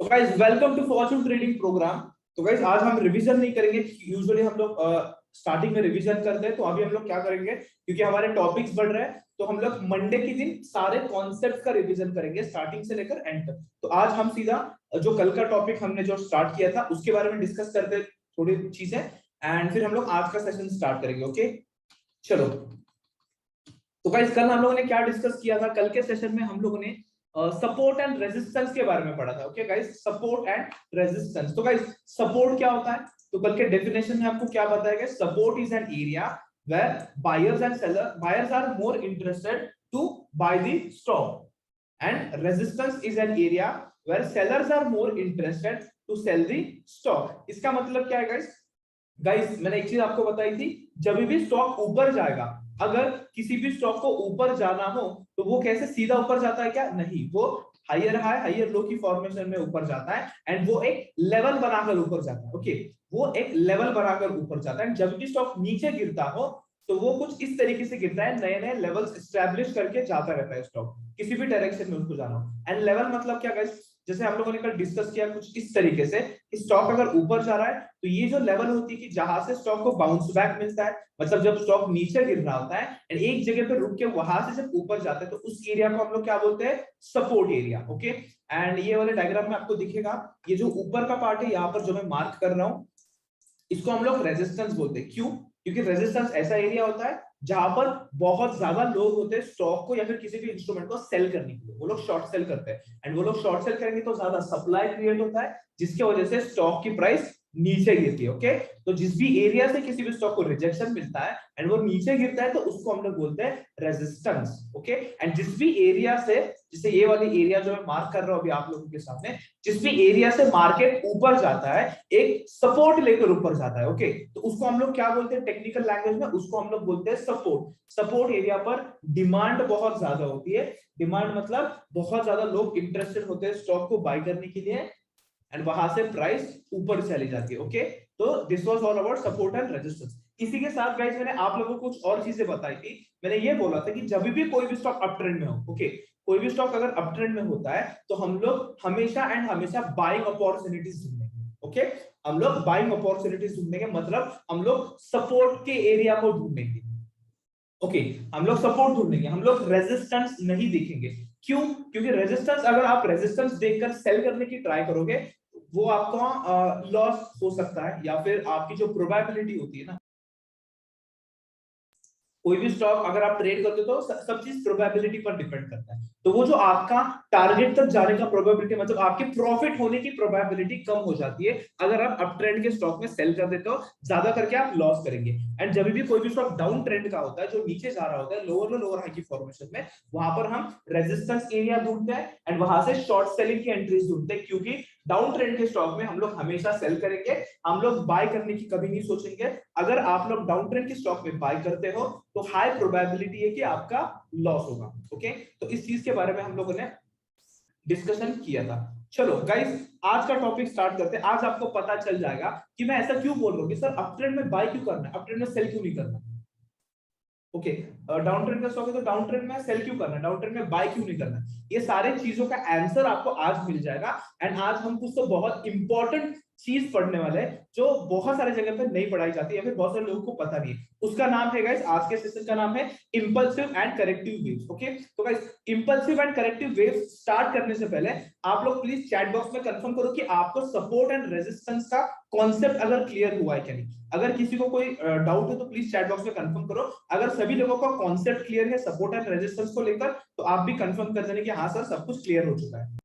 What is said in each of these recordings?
तो guys welcome to fortune trading program. तो guys आज हम रिवीजन नहीं करेंगे। यूजुअली हम लोग स्टार्टिंग में रिवीजन करते हैं, तो अभी हम लोग क्या करेंगे, क्योंकि हमारे टॉपिक्स बढ़ रहे हैं, तो हम लोग मंडे के दिन सारे कॉन्सेप्ट का रिवीजन करेंगे स्टार्टिंग से लेकर एंड तक। तो आज हम सीधा जो कल का टॉपिक हमने जो स्टार्ट किया था उसके बारे में डिस्कस करते हैं थोड़ी चीजें, एंड फिर हम लोग आज का सेशन स्टार्ट करेंगे। ओके चलो। तो गाइस कल हम लोगों ने क्या डिस्कस किया था? कल के सेशन में हम लोगों ने सपोर्ट एंड रेजिस्टेंस के बारे में पढ़ा था। Okay guys, support and resistance. तो गाइस सपोर्ट क्या होता है? तो कल के डेफिनेशन में आपको क्या बताया गया? Support is an area where buyers are more interested to buy the stock, and resistance is an area where sellers are more interested to sell the stock. इसका मतलब क्या है गाइस? गाइस मैंने एक चीज आपको बताई थी, जब भी स्टॉक ऊपर जाएगा, अगर किसी भी स्टॉक को ऊपर जाना हो तो वो कैसे सीधा ऊपर जाता है? क्या नहीं, वो हायर हाई हायर लो की फॉर्मेशन में ऊपर जाता है, एंड वो एक लेवल बनाकर ऊपर जाता है। ओके, वो एक लेवल बनाकर ऊपर जाता है। जब भी स्टॉक नीचे गिरता हो तो वो कुछ इस तरीके से गिरता है, नए नए लेवल्स एस्टैब्लिश करके जाता रहता है स्टॉक, किसी भी डायरेक्शन में उसको जाना हो। एंड लेवल मतलब क्या गाइस? जैसे हम लोगों ने कल डिस्कस किया कुछ इस तरीके से, स्टॉक अगर ऊपर जा रहा है तो ये जो लेवल होती है कि जहां से स्टॉक को बाउंस बैक मिलता है, मतलब जब स्टॉक नीचे गिर रहा होता है एंड एक जगह पे रुक के वहां से जब ऊपर जाता है, तो उस एरिया को हम लोग क्या बोलते हैं? Support area. ओके, एंड ये वाले डायग्राम में आपको दिखेगा, ये जो ऊपर का पार्ट है यहाँ पर जो मैं मार्क कर रहा हूँ, इसको हम लोग रेजिस्टेंस बोलते हैं। क्यों? क्योंकि रेजिस्टेंस ऐसा एरिया होता है जहां पर बहुत ज्यादा लोग होते हैं स्टॉक को या फिर किसी भी इंस्ट्रूमेंट को सेल करने के लिए, वो लोग शॉर्ट सेल करते हैं, एंड वो लोग शॉर्ट सेल करेंगे तो ज्यादा सप्लाई क्रिएट होता है, जिसकी वजह से स्टॉक की प्राइस नीचे गिरती है। ओके, तो जिस भी एरिया से किसी भी स्टॉक को रिजेक्शन मिलता है एंड वो नीचे गिरता है, तो उसको हम लोग बोलते हैं रेजिस्टेंस। ओके, एंड जिस भी एरिया से, जैसे ये वाली एरिया जो मैं मार्क कर रहा हूं अभी आप लोगों के सामने, जिस भी एरिया से मार्केट ऊपर जाता है, एक सपोर्ट लेकर ऊपर जाता है, ओके, तो उसको हम लोग क्या बोलते हैं टेक्निकल लैंग्वेज में? उसको हम लोग बोलते हैं सपोर्ट। सपोर्ट एरिया पर डिमांड बहुत ज्यादा होती है। डिमांड मतलब बहुत ज्यादा लोग इंटरेस्टेड होते हैं स्टॉक को बाय करने के लिए, एंड वहां से प्राइस ऊपर चली जाती है। ओके, तो this was all about support and resistance. इसी के साथ गाइस मैंने आप लोगों को कुछ और चीजें बताई थी। मैंने ये बोला था कि जब भी कोई भी स्टॉक अप ट्रेंड में हो, ओके, कोई भी स्टॉक अगर अप ट्रेंड में होता है तो हम लोग हमेशा एंड हमेशा बाइंग अपॉर्चुनिटीज ढूंढेंगे। ओके, हम लोग बाइंग अपॉर्चुनिटीज ढूंढेंगे, मतलब हम लोग सपोर्ट के एरिया को ढूंढेंगे। ओके, हम लोग सपोर्ट ढूंढेंगे, हम लोग रेजिस्टेंस नहीं देखेंगे। क्यों? क्योंकि रेजिस्टेंस, अगर आप रेजिस्टेंस देखकर सेल करने की ट्राई करोगे, वो आपका लॉस हो सकता है, या फिर आपकी जो प्रोबेबिलिटी होती है ना, कोई भी स्टॉक अगर आप ट्रेड करते हो तो सब चीज प्रोबेबिलिटी पर डिपेंड करता है। तो वो जो आपका टारगेट तक जाने का प्रोबेबिलिटी, मतलब आपके प्रॉफिट होने की प्रोबेबिलिटी कम हो जाती है अगर आप अप ट्रेंड के स्टॉक में सेल कर देते हो, ज्यादा करके आप लॉस करेंगे। एंड जब भी कोई भी स्टॉक डाउन ट्रेंड का होता है, जो नीचे जा रहा होता है लोअर लोअर हाई की फॉर्मेशन में, वहां पर हम रेजिस्टेंस एरिया ढूंढते हैं एंड वहां से शॉर्ट सेलिंग की एंट्रीज ढूंढते हैं, क्योंकि डाउन ट्रेंड के स्टॉक में हम लोग हमेशा सेल करेंगे, हम लोग बाय करने की कभी नहीं सोचेंगे। अगर आप लोग डाउन ट्रेंड के स्टॉक में बाय करते हो तो हाई प्रोबेबिलिटी है कि आपका लॉस होगा। ओके, तो इस चीज के बारे में हम लोगों ने डिस्कशन किया था। चलो गाइस, आज का टॉपिक स्टार्ट करते हैं। आज आपको पता चल जाएगा कि मैं ऐसा क्यों बोल रहा हूँ कि सर अप ट्रेंड में बाय क्यों करना है, अप ट्रेंड में सेल क्यों नहीं करना। ओके, डाउन ट्रेंड का स्टॉक है तो डाउन ट्रेंड में सेल क्यों करना है, डाउन ट्रेंड में बाय क्यों नहीं करना, ये सारे चीजों का आंसर आपको आज मिल जाएगा। एंड आज हम कुछ तो बहुत इंपॉर्टेंट चीज पढ़ने वाले हैं जो बहुत सारे जगह पे नहीं पढ़ाई जाती है, या फिर बहुत सारे लोगों को पता नहीं है। उसका नाम है गाइस, आज के सेशन का नाम है impulsive and corrective waves. Okay, तो guys impulsive and corrective waves start करने से पहले आप लोग प्लीज चैट बॉक्स में कंफर्म करो कि आपको सपोर्ट एंड रेजिस्टेंस का कॉन्सेप्ट अगर क्लियर हुआ है क्या नहीं। अगर किसी को कोई डाउट है तो प्लीज चैट बॉक्स में कंफर्म करो। अगर सभी लोगों का कॉन्सेप्ट क्लियर है सपोर्ट एंड रेजिस्टेंस को लेकर, तो आप भी कंफर्म कर देने कि हाँ सर सब कुछ क्लियर हो चुका है।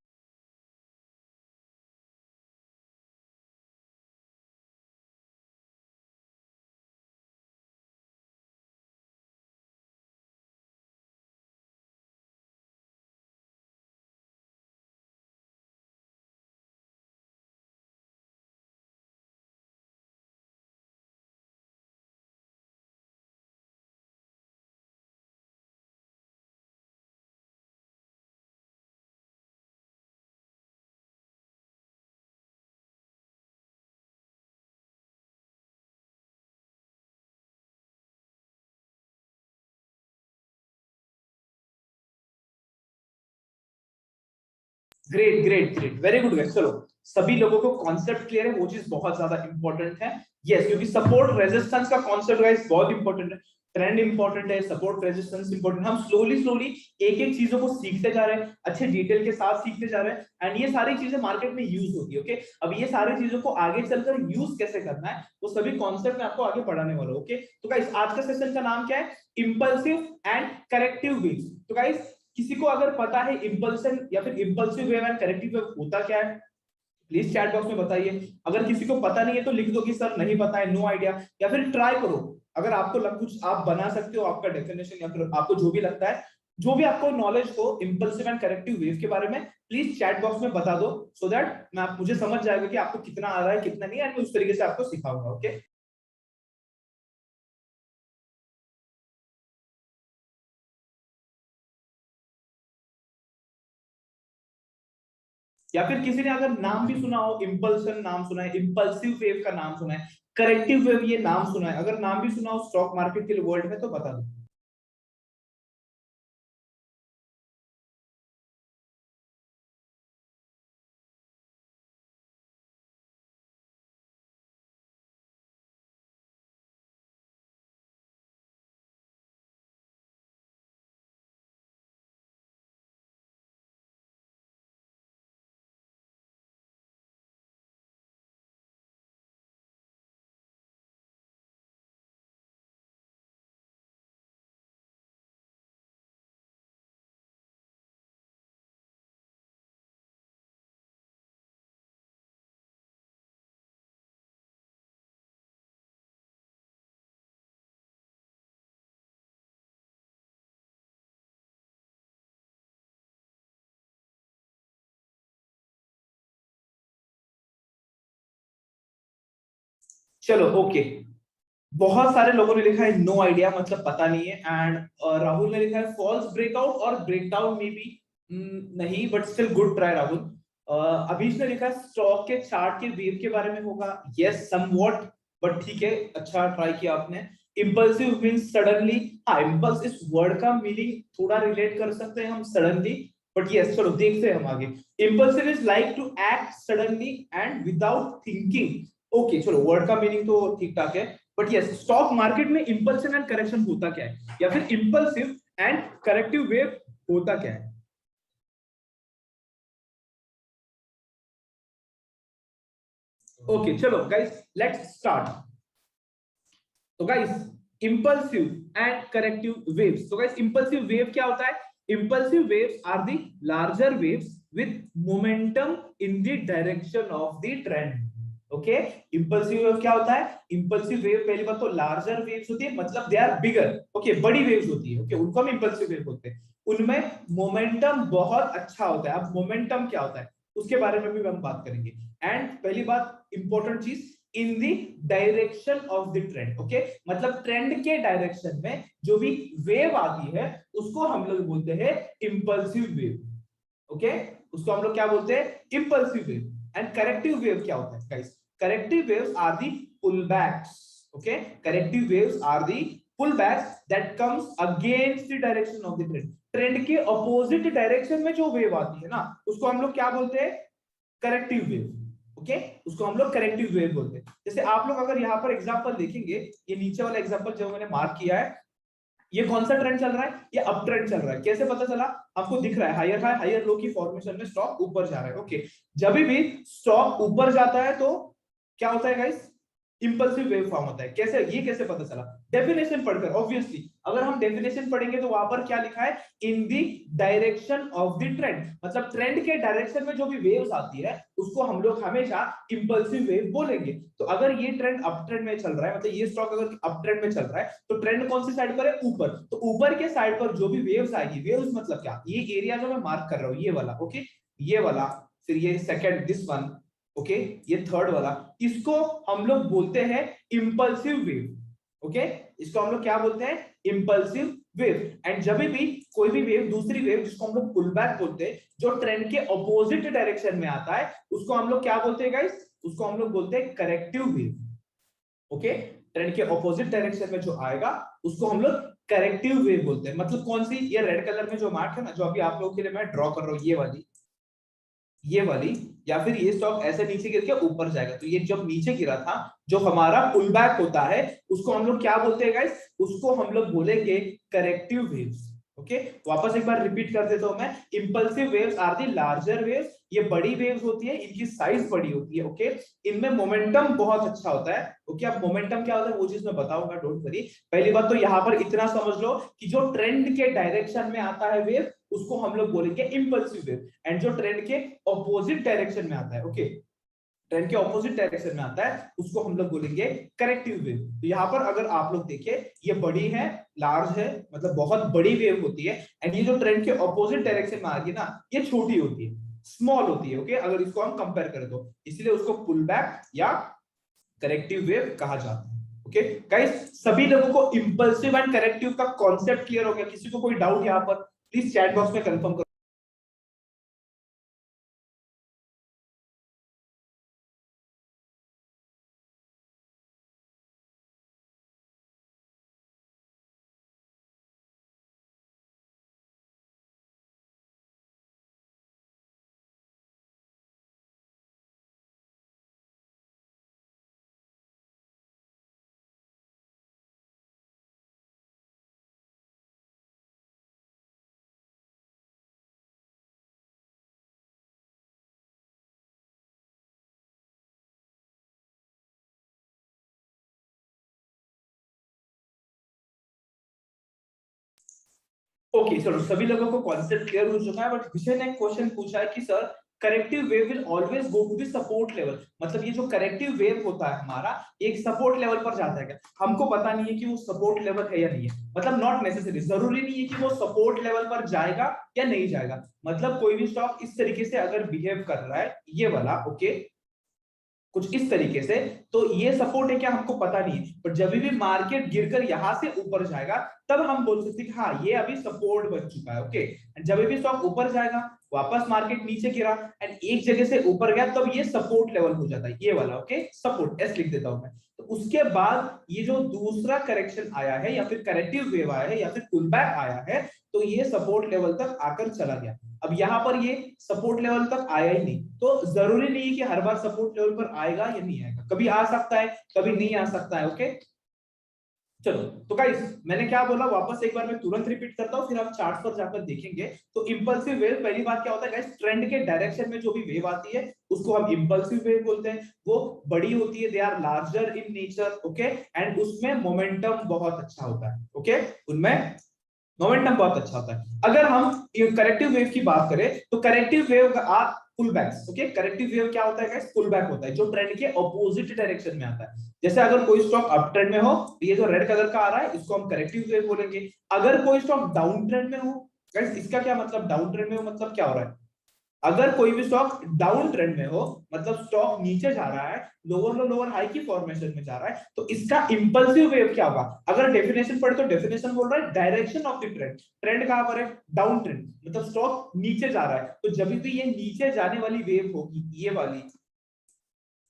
Great great great, very good guys. चलो सभी लोगों को कॉन्सेप्ट क्लियर है, वो चीज बहुत ज्यादा इंपॉर्टेंट है। यस, क्योंकि सपोर्ट रेजिस्टेंस का कॉन्सेप्ट गाइस बहुत इंपॉर्टेंट है, ट्रेंड इंपॉर्टेंट है, सपोर्ट रेजिस्टेंस इंपॉर्टेंट। हम स्लोली स्लोली एक एक चीजों को सीखते जा रहे हैं, अच्छे डिटेल के साथ सीखते जा रहे हैं, एंड ये सारी चीजें मार्केट में यूज होती है। ओके, अब ये सारी चीजों को आगे चलकर यूज कैसे करना है वो सभी कॉन्सेप्ट मैं आपको आगे पढ़ाने वाला हूँ। ओके, तो गाइस आज का सेशन का नाम क्या है? Impulsive and corrective waves. तो गाइस किसी को अगर पता है इंपल्सन या फिर impulsive wave and corrective wave होता क्या है, प्लीज चैट बॉक्स में बताइए। अगर किसी को पता नहीं है तो लिख दो कि सर नहीं पता है, नो आइडिया, या फिर ट्राई करो। अगर आपको कुछ आप बना सकते हो, आपका डेफिनेशन या फिर आपको जो भी लगता है, जो भी आपको नॉलेज हो इंपल्सिव एंड करेक्टिव वेव के बारे में, प्लीज चैट बॉक्स में बता दो, सो दैट मैं मुझे समझ जाएगा कि आपको कितना आ रहा है कितना नहीं, एंड मैं उस तरीके से आपको सिखाऊंगा। ओके, या फिर किसी ने अगर नाम भी सुना हो, इंपल्सन नाम सुना है, इंपल्सिव वेव का नाम सुना है, करेक्टिव वेव ये नाम सुना है, अगर नाम भी सुना हो स्टॉक मार्केट के वर्ल्ड में तो बता दो। चलो ओके, बहुत सारे लोगों ने लिखा है नो आइडिया, मतलब पता नहीं है, एंड राहुल ने लिखा है फॉल्स ब्रेकआउट और ब्रेकडाउन में भी नहीं, but still good try Rahul. Abhish ने लिखा है स्टॉक के चार्ट के वेव के बारे में होगा, यस समवॉट, बट ठीक है, अच्छा ट्राई किया आपने। इंपल्सिव मींस सडनली, हाँ इंपल्स इस वर्ड का मीनिंग थोड़ा रिलेट कर सकते हैं हम सडनली, बट यस चलो देखते हैं हम आगे। Impulsive is like to act suddenly and without thinking. Okay चलो, वर्ड का मीनिंग तो ठीक ठाक है, बट यस स्टॉक मार्केट में इंपल्सन एंड करेक्शन होता क्या है, या फिर इंपल्सिव एंड करेक्टिव वेव होता क्या है? ओके चलो गाइस लेट्स स्टार्ट। तो guys impulsive and corrective waves, तो गाइस इंपल्सिव वेव क्या होता है? Impulsive waves are the larger waves with momentum in the direction of the trend। Okay, impulsive wave क्या होता है? इंपल्सिव वेव पहली बात तो लार्जर वेव्स होती है, मतलब दे आर बिगर। ओके, बड़ी वेव्स होती है, ओके उनको हम इंपल्सिव वेव बोलते हैं। उनमें मोमेंटम बहुत अच्छा होता है। अब मोमेंटम क्या होता है उसके बारे में भी हम बात करेंगे। एंड पहली बात इंपॉर्टेंट चीज, in the direction of the trend. Okay, मतलब ट्रेंड के डायरेक्शन में जो भी वेव आती है उसको हम लोग बोलते हैं इंपल्सिव वेव। ओके, उसको हम लोग क्या बोलते हैं? Impulsive wave. And corrective wave क्या होता है guys? Corrective waves are the pullbacks. Okay, corrective waves are the pullbacks that comes against the direction of the trend. Trend के अपोजिट डायरेक्शन में जो वेव आती है ना उसको हम लोग क्या बोलते हैं? Corrective wave. ओके, उसको हम लोग करेक्टिव वेव बोलते हैं। जैसे आप लोग अगर यहाँ पर एग्जांपल देखेंगे, ये नीचे वाला एग्जांपल जो मैंने मार्क किया है, ये कौन सा ट्रेंड चल रहा है? ये अप ट्रेंड चल रहा है। कैसे पता चला? आपको दिख रहा है हायर हाई हायर लो की फॉर्मेशन में स्टॉक ऊपर जा रहा है। ओके, जब भी स्टॉक ऊपर जाता है तो क्या होता है गाइस? इंपल्सिव वेव फॉर्म होता है। कैसे, ये कैसे पता चला? डेफिनेशन पढ़कर। ऑब्वियसली अगर हम डेफिनेशन पढ़ेंगे तो वहां पर क्या लिखा है? In the direction of the trend, मतलब ट्रेंड के डायरेक्शन में जो भी वेव्स आती है उसको हम लोग हमेशा इंपल्सिव वेव बोलेंगे। तो अगर ये ट्रेंड अप ट्रेंड में चल रहा है, मतलब ये स्टॉक अगर अप ट्रेंड में चल रहा है, तो ट्रेंड कौन सी साइड पर है? ऊपर। तो ऊपर के साइड पर जो भी वेव्स आएगी, वेव्स मतलब क्या? ये एरिया जो मैं मार्क कर रहा हूँ ये वाला, ओके ये वाला, फिर ये सेकंड दिस वन, ओके ये थर्ड वाला, इसको हम लोग बोलते हैं इंपल्सिव वेव। ओके, इसको हम लोग क्या बोलते हैं? Impulsive wave. एंड जब भी कोई भी वेव, दूसरी वेव जिसको हम लोग पुल बैक बोलते हैं, जो ट्रेंड के ऑपोजिट डायरेक्शन में आता है उसको हम लोग क्या बोलते हैं गाइस? उसको हम लोग बोलते हैं करेक्टिव वेव। ओके, ट्रेंड के ऑपोजिट डायरेक्शन में जो आएगा उसको हम लोग करेक्टिव वेव बोलते हैं। मतलब कौन सी? ये रेड कलर में जो मार्क है ना, जो अभी आप लोगों के लिए मैं ड्रॉ कर रहा हूँ, ये वाली, ये वाली, या फिर ये स्टॉक ऐसे नीचे गिर के ऊपर जाएगा। तो ये जब नीचे गिरा था, जो हमारा पुल बैक होता है, उसको हम लोग क्या बोलते हैं गाइस? उसको हम लोग बोलेंगे करेक्टिव वेव्स। ओके, वापस एक बार रिपीट कर देता हूं मैं। Impulsive waves are the larger waves, ये बड़ी वेव्स होती है, इनकी साइज बड़ी होती है। ओके, इनमें मोमेंटम बहुत अच्छा होता है। ओके, अब मोमेंटम क्या होता है वो चीज मैं बताऊंगा, डोंट वरी। पहली बात तो यहाँ पर इतना समझ लो कि जो ट्रेंड के डायरेक्शन में आता है वेव, उसको हम लोग बोलेंगे इंपल्सिव वेव, एंड जो ट्रेंड के ऑपोजिट डायरेक्शन में आता है, ओके, ट्रेंड के ऑपोजिट डायरेक्शन में आता है, उसको हम लोग बोलेंगे करेक्टिव वेव। तो यहाँ पर अगर आप लोग देखें, ये बड़ी है, लार्ज है, मतलब बहुत बड़ी वेव होती है, एंड ये जो ट्रेंड के ऑपोजिट डायरेक्शन में आ रही है ना, ये छोटी होती है, स्मॉल होती है। ओके, अगर इसको हम कंपेयर करें तो इसलिए उसको पुल बैक या करेक्टिव वेव कहा जाता है। ओके गाइस, सभी लोगों को इंपल्सिव एंड करेक्टिव का कॉन्सेप्ट क्लियर हो गया? किसी को कोई डाउट यहाँ पर प्लीज चैट बॉक्स में कंफर्म करो। ओके, चलो सभी लोगों को कॉन्सेप्ट क्लियर हो चुका है, बट विषय ने एक क्वेश्चन पूछा है कि sir corrective wave will always go to the support level, मतलब ये जो करेक्टिव वेव होता है हमारा, एक सपोर्ट लेवल पर जाता है क्या? हमको पता नहीं है कि वो सपोर्ट लेवल है या नहीं है, मतलब नॉट नेसेसरी, जरूरी नहीं है कि वो सपोर्ट लेवल पर जाएगा या नहीं जाएगा। मतलब कोई भी स्टॉक इस तरीके से अगर बिहेव कर रहा है, ये वाला, ओके, कुछ इस तरीके से, तो ये सपोर्ट है क्या हमको पता नहीं है, पर जब भी मार्केट गिरकर यहां से ऊपर जाएगा, तब हम बोल सकते हैं कि हाँ ये अभी सपोर्ट बन चुका है। ओके, जब भी स्टॉक ऊपर जाएगा, वापस मार्केट नीचे गिरा एंड एक जगह से ऊपर गया, तब ये सपोर्ट लेवल हो जाता है, ये वाला। ओके, सपोर्ट एस लिख देता हूं मैं। तो उसके बाद ये जो दूसरा करेक्शन आया है, या फिर करेक्टिव वेव आया है, या फिर पुल बैक आया है, तो ये सपोर्ट लेवल तक आकर चला गया। अब यहाँ पर ये सपोर्ट लेवल तक आया ही नहीं, तो जरूरी नहीं है कि हर बार सपोर्ट लेवल पर आएगा या नहीं आएगा, कभी आ सकता है, कभी नहीं आ सकता है। ओके, चलो, तो गाइस मैंने क्या बोला, वापस एक बार मैं तुरंत रिपीट करता हूँ, फिर हम चार्ट पर जाकर देखेंगे। तो इंपल्सिव वेव, पहली बात क्या होता है गाइस, ट्रेंड के डायरेक्शन में जो भी वेव आती है, उसको हम इंपल्सिव वेव बोलते हैं। वो बड़ी होती है, they are larger in nature. Okay, and उसमें मोमेंटम बहुत अच्छा होता है। ओके, उनमें मोमेंटम बहुत अच्छा होता है। अगर हम करेक्टिव वेव की बात करें, तो करेक्टिव वेव का पुल बैक्स। ओके, करेक्टिव वेव क्या होता है गाइस? पुल बैक होता है, जो ट्रेंड के ऑपोजिट डायरेक्शन में आता है। जैसे अगर कोई स्टॉक अप ट्रेंड में हो, तो ये जो रेड कलर का आ रहा है, इसको हम करेक्टिव वेव बोलेंगे। अगर कोई स्टॉक डाउन ट्रेंड में हो, गाइस इसका क्या मतलब, डाउन ट्रेंड में हो मतलब क्या हो रहा है? अगर कोई भी स्टॉक डाउन ट्रेंड में हो, मतलब स्टॉक नीचे जा रहा है, लोअर लो लोअर हाई की फॉर्मेशन में जा रहा है, तो इसका इंपल्सिव वेव क्या होगा? अगर डेफिनेशन पढ़े तो डेफिनेशन बोल रहा है direction of the trend. Trend कहां पर है? डाउन ट्रेंड, मतलब स्टॉक नीचे जा रहा है, तो जब भी ये नीचे जाने वाली वेव होगी, ये वाली,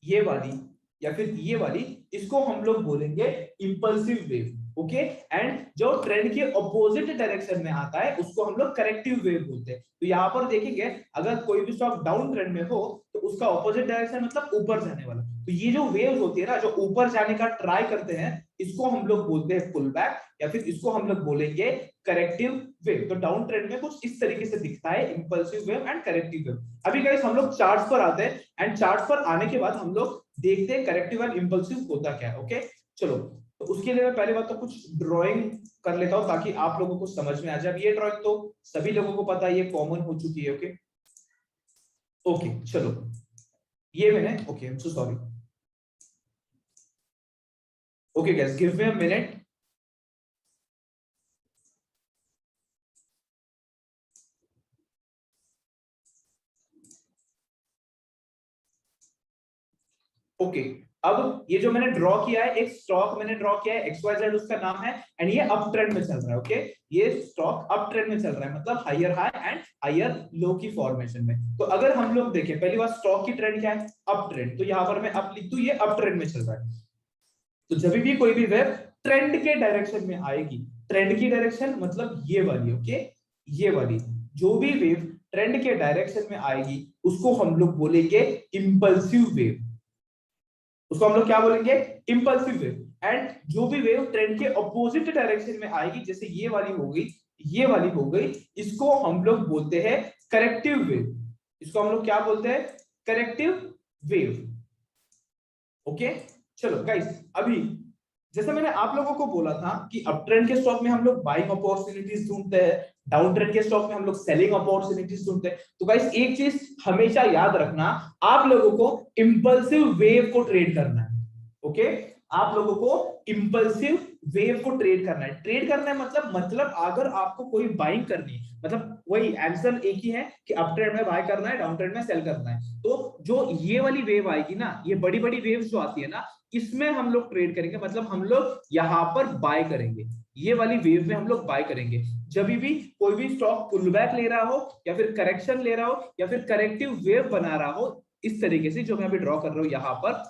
ये वाली, या फिर ये वाली, इसको हम लोग बोलेंगे इंपल्सिव वेव। ओके, एंड जो ट्रेंड के ऑपोजिट डायरेक्शन में आता है, उसको हम लोग करेक्टिव वेव बोलते हैं। तो यहाँ पर देखेंगे, अगर कोई भी स्टॉक डाउन ट्रेंड में हो, तो उसका ऑपोजिट डायरेक्शन मतलब ऊपर जाने वाला, तो ये जो वेव्स होती है ना, जो ऊपर जाने का ट्राई करते हैं, इसको हम लोग बोलते हैं पुल बैक, या फिर इसको हम लोग बोलेंगे करेक्टिव वेव। तो डाउन ट्रेंड में कुछ इस तरीके से दिखता है impulsive wave and corrective wave. अभी गाइस हम लोग चार्ट्स पर आते हैं, एंड चार्ट्स पर आने के बाद हम लोग देखते हैं करेक्टिव एंड इंपल्सिव होता क्या है। ओके, चलो, तो उसके लिए मैं पहले बात तो कुछ ड्राइंग कर लेता हूं, ताकि आप लोगों को समझ में आ जाए। ये ड्राइंग तो सभी लोगों को पता है, ये कॉमन हो चुकी है। ओके, ओके, चलो, ये मैंने, okay, I am so sorry. Okay guys, give me a minute. Okay, अब ये जो मैंने ड्रॉ किया है, एक स्टॉक मैंने ड्रॉ किया है, XYZ उसका नाम है, एंड ये अप ट्रेंड में चल रहा है। ओके, ये स्टॉक अप ट्रेंड में चल रहा है, मतलब higher high and higher low की फॉर्मेशन में। तो अगर हम लोग देखें, पहली बात स्टॉक की ट्रेंड क्या है? Up trend. तो यहाँ पर मैं अप लिख दूं, ये अप ट्रेंड में चल रहा है। तो जब भी कोई भी वेव ट्रेंड के डायरेक्शन में आएगी, ट्रेंड की डायरेक्शन मतलब ये वाली, ओके, ये वाली, जो भी वेव ट्रेंड के डायरेक्शन में आएगी, उसको हम लोग बोलेंगे इंपल्सिव वेव। उसको हम लोग क्या बोलेंगे? Impulsive wave. एंड जो भी वेव ट्रेंड के अपोजिट डायरेक्शन में आएगी, जैसे ये वाली हो गई, ये वाली हो गई, इसको हम लोग बोलते हैं करेक्टिव वेव। इसको हम लोग क्या बोलते हैं? Corrective wave. ओके, चलो गाइस, अभी जैसे मैंने आप लोगों को बोला था कि अप ट्रेंड के स्टॉक में हम लोग बाइंग अपॉर्चुनिटीज ढूंढते हैं, डाउन ट्रेंड के स्टॉक में हम लोग सेलिंग अपॉर्चुनिटीज ढूंढते हैं। तो गाइस एक चीज हमेशा याद रखना, आप लोगों को इंपल्सिव वेव को ट्रेड करना है। ओके, आप लोगों को इंपल्सिव वेव को ट्रेड करना है। ट्रेड करना है मतलब अगर आपको कोई बाइंग करनी है, मतलब वही आंसर एक ही है कि अप ट्रेंड में बाय करना है, डाउन ट्रेंड में सेल करना है। तो जो ये वाली वेव आएगी ना, ये बड़ी बड़ी वेव्स जो आती है ना, इसमें हम लोग ट्रेड करेंगे, मतलब हम लोग यहां पर बाय करेंगे। ये वाली वेव में हम लोग बाय करेंगे। जब भी कोई भी स्टॉक पुल बैक ले रहा हो, या फिर करेक्शन ले रहा हो, या फिर करेक्टिव वेव बना रहा हो, इस तरीके से जो मैं अभी ड्रॉ कर रहा हूं यहां पर,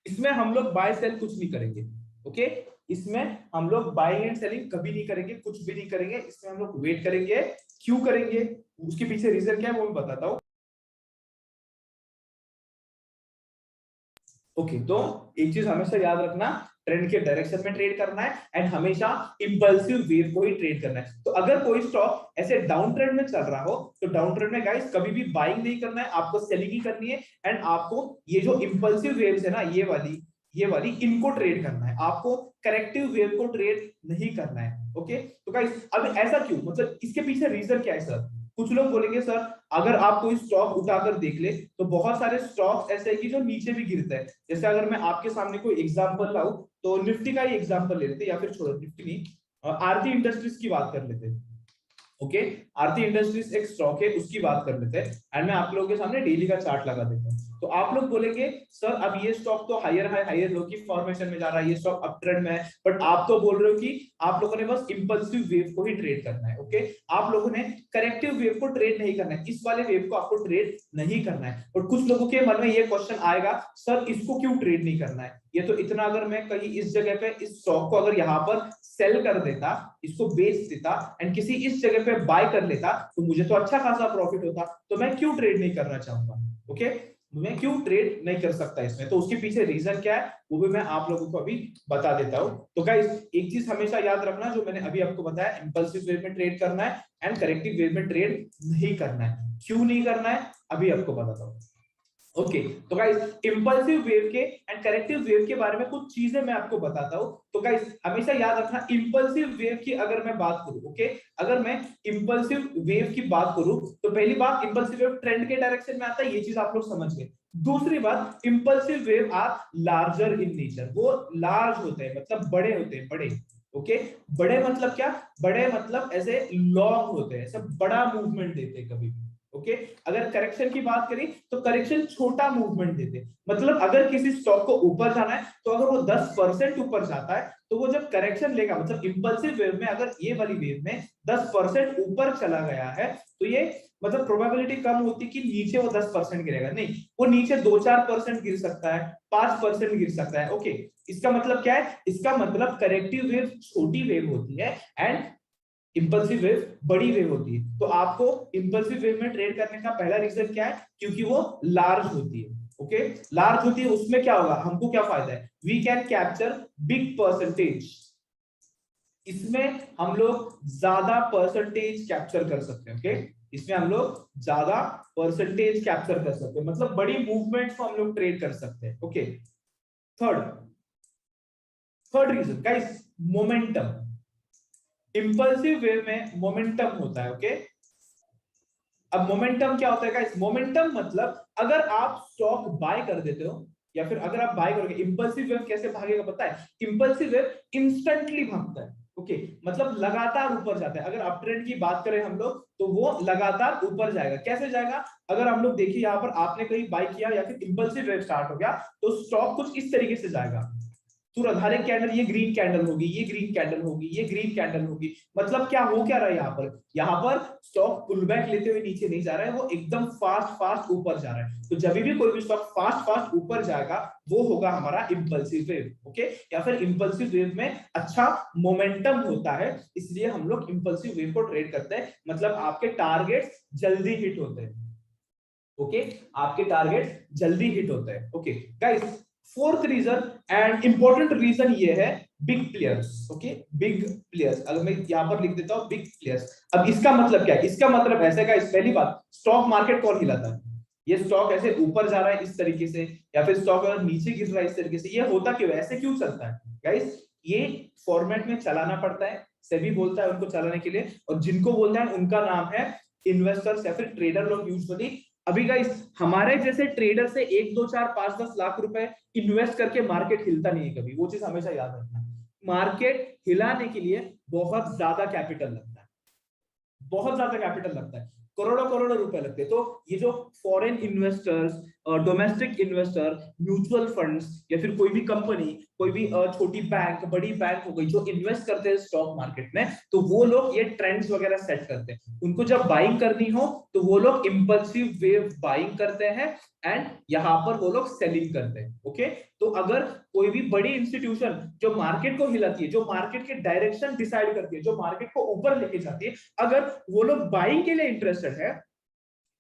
इसमें हम लोग बाय सेल कुछ नहीं करेंगे। ओके, इसमें हम लोग बाइंग एंड सेलिंग कभी नहीं करेंगे, कुछ भी नहीं करेंगे। इसमें हम लोग वेट करेंगे। क्यों करेंगे, उसके पीछे रीजन क्या है वो मैं बताता हूं। ओके, तो एक चीज हमेशा याद रखना, ट्रेंड के डायरेक्शन में ट्रेड करना है एंड हमेशा इंपल्सिव वेव को ही ट्रेड करना है। तो अगर कोई स्टॉक ऐसे डाउन ट्रेंड में चल रहा हो, तो डाउन ट्रेंड में गाइस कभी भी बाइंग नहीं करना है, आपको सेलिंग ही करनी है। एंड आपको ये जो इंपल्सिव वेव्स है ना, ये वाली इनको ट्रेड करना है, आपको करेक्टिव वेव को ट्रेड नहीं करना है। ओके, तो गाइस अब ऐसा क्यों, मतलब इसके पीछे रीजन क्या है सर? कुछ लोग बोलेंगे सर अगर आप कोई स्टॉक उठाकर देख ले तो बहुत सारे स्टॉक्स ऐसे हैं कि जो नीचे भी गिरते हैं। जैसे अगर मैं आपके सामने कोई एग्जांपल लाऊं, तो निफ्टी का ही एग्जांपल ले लेते, या फिर छोड़ो निफ्टी नहीं, आरती इंडस्ट्रीज की बात कर लेते हैं। ओके, आरती इंडस्ट्रीज एक स्टॉक है, उसकी बात कर लेते हैं। एंड मैं आप लोगों के सामने डेली का चार्ट लगा देता हूं। तो आप लोग बोलेंगे सर अब ये स्टॉक तो हायर हाई हायर लो की फॉर्मेशन में जा रहा है, ये स्टॉक अप ट्रेंड में है, बट आप तो बोल रहे हो कि आप लोगों ने बस इंपल्सिव वेव को ही ट्रेड करना है। ओके, आप लोगों ने करेक्टिव वेव को ट्रेड नहीं करना है, इस वाले वेव को आपको ट्रेड नहीं करना है। और कुछ लोगों के मन में ये क्वेश्चन आएगा सर इसको क्यों ट्रेड नहीं करना है, ये तो इतना, अगर मैं कहीं इस जगह पे इस स्टॉक को अगर यहाँ पर सेल कर देता, इसको बेच देता एंड किसी इस जगह पे बाय कर लेता, तो मुझे तो अच्छा खासा प्रॉफिट होता, तो मैं क्यों ट्रेड नहीं करना चाहूंगा? ओके, मैं क्यों ट्रेड नहीं कर सकता इसमें? तो उसके पीछे रीजन क्या है वो भी मैं आप लोगों को अभी बता देता हूं। तो गाइस एक चीज हमेशा याद रखना, जो मैंने अभी आपको बताया, इंपल्सिव वेव में ट्रेड करना है एंड करेक्टिव वेव में ट्रेड नहीं करना है। क्यों नहीं करना है अभी आपको बताता हूं। ओके, तो गाइस इंपल्सिव वेव के एंड करेक्टिव वेव के बारे में कुछ चीजें मैं आपको बताता हूं। तो गाइस हमेशा याद रखना, इंपल्सिव वेव की अगर मैं बात करूं, ओके, अगर मैं इंपल्सिव वेव की बात करूं, तो पहली बात, इंपल्सिव वेव ट्रेंड के डायरेक्शन में आता है, ये चीज आप लोग समझ गए। दूसरी बात, impulsive wave are larger in nature, वो लार्ज होते हैं, मतलब बड़े होते हैं, बड़े। ओके, बड़े मतलब क्या? बड़े मतलब ऐसे लॉन्ग होते हैं, ऐसे बड़ा मूवमेंट देते हैं कभी भी। ओके, अगर करेक्शन की बात करें तो करेक्शन छोटा मूवमेंट देते, मतलब अगर किसी स्टॉक को ऊपर जाना है तो अगर वो 10% ऊपर जाता है, तो वो जब करेक्शन लेगा, मतलब इंपल्सिव वेव में अगर ये वाली वेव में 10% ऊपर चला गया है, तो ये मतलब प्रोबेबिलिटी कम होती कि नीचे वो 10% गिरेगा, नहीं, वो नीचे 2-4% गिर सकता है, 5% गिर सकता है। ओके, इसका मतलब क्या है? इसका मतलब करेक्टिव वेव छोटी वेव होती है एंड इंपल्सिव वेव बड़ी वेव होती है। तो आपको इंपल्सिव वेव में ट्रेड करने का पहला रीजन क्या है? क्योंकि वो लार्ज होती है। ओके, लार्ज होती है, उसमें क्या होगा, हमको क्या फायदा है? We can capture big percentage, इसमें हम लोग ज्यादा परसेंटेज कैप्चर कर सकते हैं। ओके, इसमें हम लोग ज्यादा परसेंटेज कैप्चर कर सकते हैं, मतलब बड़ी मूवमेंट्स को हम लोग ट्रेड कर सकते हैं। Okay, third third reason guys, momentum. Impulsive wave में मोमेंटम होता है। ओके, अब मोमेंटम क्या होता है गाइस? मोमेंटम मतलब अगर आप स्टॉक बाय कर देते हो, या फिर अगर आप बाय करोगे, इंपल्सिव वेव कैसे भागेगा पता है? इंपल्सिव वेव इंस्टेंटली भागता है। ओके, मतलब लगातार ऊपर जाता है। अगर अप ट्रेंड की बात करें हम लोग, तो वो लगातार ऊपर जाएगा। कैसे जाएगा? अगर हम लोग देखिए यहाँ पर, आपने कहीं बाय किया या फिर इंपल्सिव वेव स्टार्ट हो गया, तो स्टॉक कुछ इस तरीके से जाएगा, तुरंत हर एक कैंडल, ये ग्रीन कैंडल होगी, ये ग्रीन कैंडल होगी, ये ग्रीन कैंडल होगी। मतलब क्या हो क्या रहा है यहाँ पर? यहाँ पर स्टॉक पुल बैक लेते हुए नीचे नहीं जा रहा है, वो एकदम फास्ट फास्ट ऊपर जा रहा है। तो जब भी कोई भी स्टॉक फास्ट फास्ट ऊपर जाएगा, वो होगा हमारा इंपल्सिव वेव। ओके, या फिर इंपल्सिव वेव में अच्छा मोमेंटम होता है, इसलिए हम लोग इंपल्सिव वेव को ट्रेड करते हैं, मतलब आपके टारगेट जल्दी हिट होते हैं। ओके आपके टारगेट जल्दी हिट होते हैं। Okay guys, fourth reason and important reason ये है big players. Okay big players, अगर मैं यहां पर लिख देता हूं बिग प्लेयर्स, अब इसका मतलब क्या है? इसका मतलब ऐसे का, इस पहली बात, स्टॉक मार्केट कौन हिलाता है? ये स्टॉक ऐसे ऊपर जा रहा है इस तरीके से, या फिर स्टॉक अगर नीचे गिर रहा है इस तरीके से, ये होता क्यों है? ऐसे क्यों चलता है गाइस? ये फॉर्मेट में चलाना पड़ता है, सेबी बोलता है उनको चलाने के लिए, और जिनको बोलता है उनका नाम है इन्वेस्टर्स या फिर ट्रेडर लोग यूजुअली। अभी गाइस हमारे जैसे ट्रेडर से 1 2 4 5 10 लाख रुपए इन्वेस्ट करके मार्केट हिलता नहीं है कभी, वो चीज हमेशा याद रखना। मार्केट हिलाने के लिए बहुत ज्यादा कैपिटल लगता है, बहुत ज्यादा कैपिटल लगता है, करोड़ों करोड़ों रुपए लगते हैं। तो ये जो foreign investors, domestic investor, mutual funds, या फिर कोई भी कंपनी, कोई भी छोटी बैंक, बड़ी बैंक हो गई, जो इन्वेस्ट करते हैं स्टॉक मार्केट में, तो वो लोग ये ट्रेंड्स वगैरह सेट करते हैं। उनको जब बाइंग करनी हो तो वो लोग इंपल्सिव वेव बाइंग करते हैं, एंड यहाँ पर वो लोग सेलिंग करते हैं। ओके तो अगर कोई भी बड़ी इंस्टीट्यूशन जो मार्केट को हिलाती है, जो मार्केट के डायरेक्शन डिसाइड करती है, जो मार्केट को ऊपर लेके जाती है, अगर वो लोग बाइंग के लिए इंटरेस्टेड है,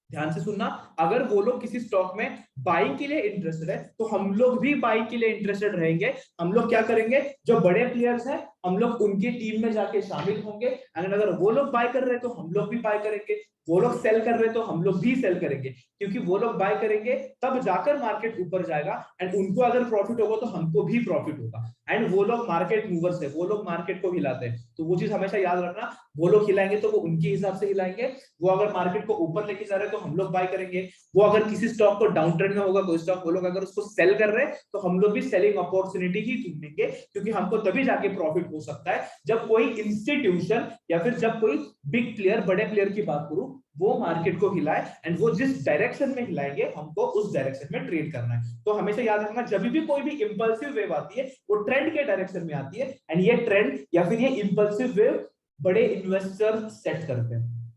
ध्यान से सुनना, अगर वो लोग किसी स्टॉक में बाइंग के लिए इंटरेस्टेड है तो हम लोग भी बाइंग के लिए इंटरेस्टेड रहेंगे। हम लोग क्या करेंगे, जो बड़े प्लेयर्स हैं हम लोग उनकी टीम में जाके शामिल होंगे, एंड अगर वो लोग बाय कर रहे हैं तो हम लोग भी बाय करेंगे, वो लोग सेल कर रहे हैं तो हम लोग भी सेल करेंगे, क्योंकि वो लोग बाय करेंगे तब जाकर मार्केट ऊपर जाएगा, एंड उनको अगर प्रॉफिट होगा तो हमको भी प्रॉफिट होगा। एंड वो लोग मार्केट मूवर्स है, वो लोग मार्केट को हिलाते हैं, तो वो चीज हमेशा याद रखना, वो लोग हिलाएंगे तो वो उनके हिसाब से हिलाएंगे, वो अगर मार्केट को ऊपर लेके जा रहे हैं तो हम लोग बाय करेंगे, वो अगर किसी स्टॉक को डाउन ट्रेंड में होगा कोई स्टॉक, वो लोग अगर उसको सेल कर रहे हैं तो हम लोग भी सेलिंग अपॉर्चुनिटी ही ढूंढेंगे, क्योंकि हमको तभी जाके प्रॉफिट हो सकता है जब कोई इंस्टीट्यूशन या फिर जब कोई बिग प्लेयर, बड़े प्लेयर की बात करूं, वो मार्केट को हिलाए, एंड वो जिस डायरेक्शन में हिलाएंगे हमको उस डायरेक्शन में ट्रेड करना है। तो हमेशा याद रखना, जब भी कोई भी इंपल्सिव वेव आती है वो ट्रेंड के डायरेक्शन में आती है, एंड ये ट्रेंड या फिर ये इंपल्सिव वेव बड़े इन्वेस्टर सेट करते हैं।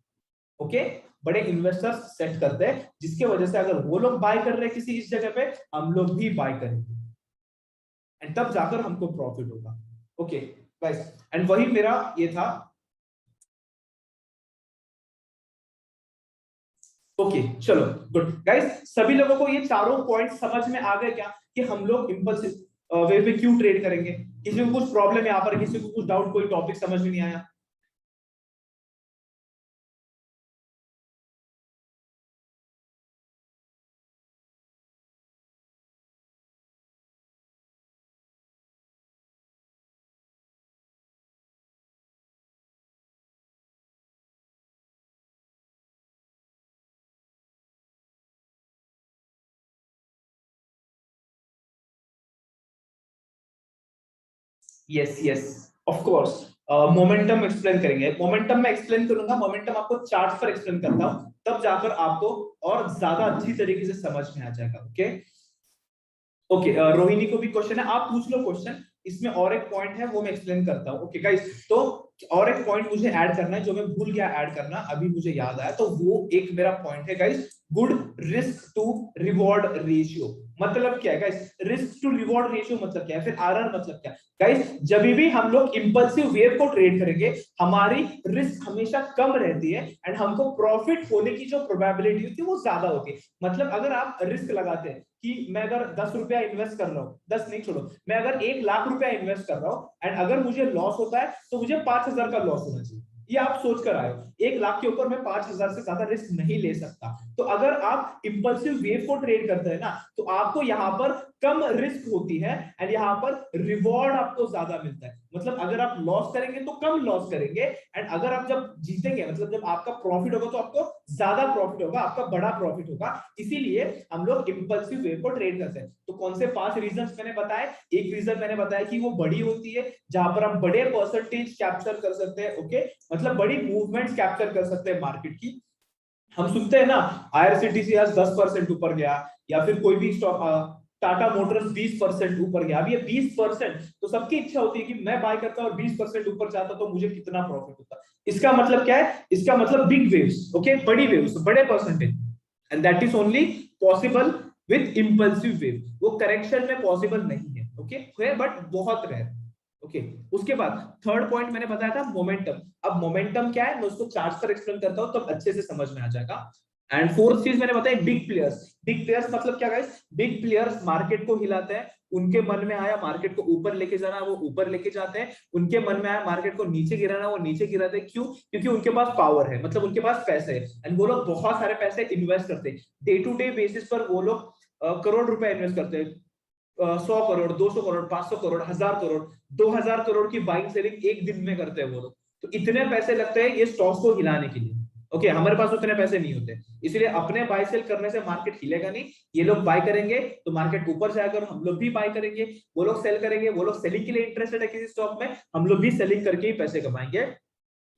ओके बड़े इन्वेस्टर्स सेट करते हैं, जिसकी वजह से अगर वो लोग बाय कर रहे हैं किसी इस जगह पे, हम लोग भी बाय करेंगे, एंड तब जाकर हमको प्रॉफिट होगा। ओके गाइस, एंड वही मेरा ये था। ओके चलो गुड गाइस, सभी लोगों को ये चारों पॉइंट समझ में आ गए क्या, कि हम लोग इंपल्सिव वे में क्यों ट्रेड करेंगे? किसी को कुछ प्रॉब्लम यहाँ पर, किसी को कुछ डाउट, कोई टॉपिक समझ में नहीं आया? Yes yes of course, momentum explain करेंगे, मोमेंटम में एक्सप्लेन करूंगा, मोमेंटम आपको चार्ट पर एक्सप्लेन करता हूं, तब जाकर आपको और ज्यादा अच्छी तरीके से समझ में आ जाएगा। ओके ओके रोहिणी को भी क्वेश्चन है, आप पूछ लो क्वेश्चन, इसमें और एक पॉइंट है वो मैं एक्सप्लेन करता हूँ। ओके गाइस, तो और एक पॉइंट मुझे ऐड करना है जो मैं भूल गया ऐड करना, अभी मुझे याद आया, तो वो एक मेरा पॉइंट है guys, good risk to reward ratio. मतलब क्या है guys, risk to reward ratio मतलब क्या है, फिर आरआर मतलब क्या है गाइस? जब भी हम लोग इंपल्सिव वेव को ट्रेड करेंगे, हमारी रिस्क हमेशा कम रहती है, एंड हमको प्रॉफिट होने की जो प्रोबेबिलिटी होती है वो ज्यादा होती है। मतलब अगर आप रिस्क लगाते हैं कि मैं अगर 10 रुपया इन्वेस्ट कर रहा हूँ, 10 नहीं छोड़ो, मैं अगर 1 लाख रुपया इन्वेस्ट कर रहा हूँ, एंड अगर मुझे लॉस होता है तो मुझे 5,000 का लॉस होना चाहिए, ये आप सोच कर आए हो। 1 लाख के ऊपर मैं 5,000 से ज्यादा रिस्क नहीं ले सकता। तो अगर आप इंपल्सिव वेव को ट्रेड करते हैं ना, तो आपको यहाँ पर कम रिस्क होती है, एंड यहाँ पर रिवॉर्ड आपको ज्यादा मिलता है। मतलब अगर आप लॉस करेंगे तो कम लॉस करेंगे, एंड अगर आप जब जीतेंगे, मतलब जब आपका प्रॉफिट होगा तो आपको ज्यादा प्रॉफिट होगा, आपका बड़ा प्रॉफिट होगा। इसीलिए हम लोग इंपल्सिव वेव को ट्रेड करते हैं। तो कौन से 5 रीजंस मैंने बताए? एक रीजन मैंने बताया कि वो बड़ी होती है, जहां पर हम बड़े परसेंटेज कैप्चर कर सकते हैं। ओके मतलब बड़ी मूवमेंट्स कैप्चर कर सकते हैं मार्केट की। हम सुनते हैं ना, आईआरसीटीसी आज 10% ऊपर गया, या फिर कोई भी स्टॉक, टाटा मोटर्स 20% ऊपर गया। अब ये 20%, तो सबकी इच्छा होती है कि मैं बाय करता और 20% ऊपर जाता तो मुझे कितना प्रॉफिट होता। इसका मतलब क्या है? इसका मतलब बिग वेव्स, ओके बड़ी वेव्स, बड़े percentage, and that is only possible with impulsive wave. वो करेक्शन में पॉसिबल नहीं है, ओके है बट बहुत रेयर। ओके उसके बाद थर्ड पॉइंट मैंने बताया था मोमेंटम। अब मोमेंटम क्या है मैं उसको चार्ट पर एक्सप्लेन करता हूं तब अच्छे से समझ में आ जाएगा। एंड फोर्थ चीज मैंने बताई बिग प्लेयर्स। बिग प्लेयर्स मतलब क्या गाइस? बिग प्लेयर्स मार्केट को हिलाते हैं, उनके मन में आया मार्केट को ऊपर लेके जाना वो ऊपर लेके जाते हैं, उनके मन में आया मार्केट को नीचे गिराना वो नीचे गिराते हैं। क्यों? क्योंकि उनके पास पावर है, मतलब उनके पास पैसे है, एंड वो लोग बहुत सारे पैसे इन्वेस्ट करते हैं। डे टू डे बेसिस पर वो लोग करोड़ रुपए इन्वेस्ट करते हैं। 100 करोड़, 200 करोड़, 500 करोड़, 1000 करोड़, 2000 करोड़ की बाइंग सेलिंग एक दिन में करते हैं वो लोग। तो इतने पैसे लगते हैं ये स्टॉक्स को हिलाने के लिए। ओके, हमारे पास उतने पैसे नहीं होते, इसलिए अपने बाय सेल करने से मार्केट हिलेगा नहीं। ये लोग बाय करेंगे तो मार्केट ऊपर जाएगा और हम लोग भी बाय करेंगे। वो लोग सेल करेंगे, वो लोग सेलिंग के लिए इंटरेस्टेड है किसी स्टॉक में, हम लोग भी सेलिंग करके ही पैसे कमाएंगे।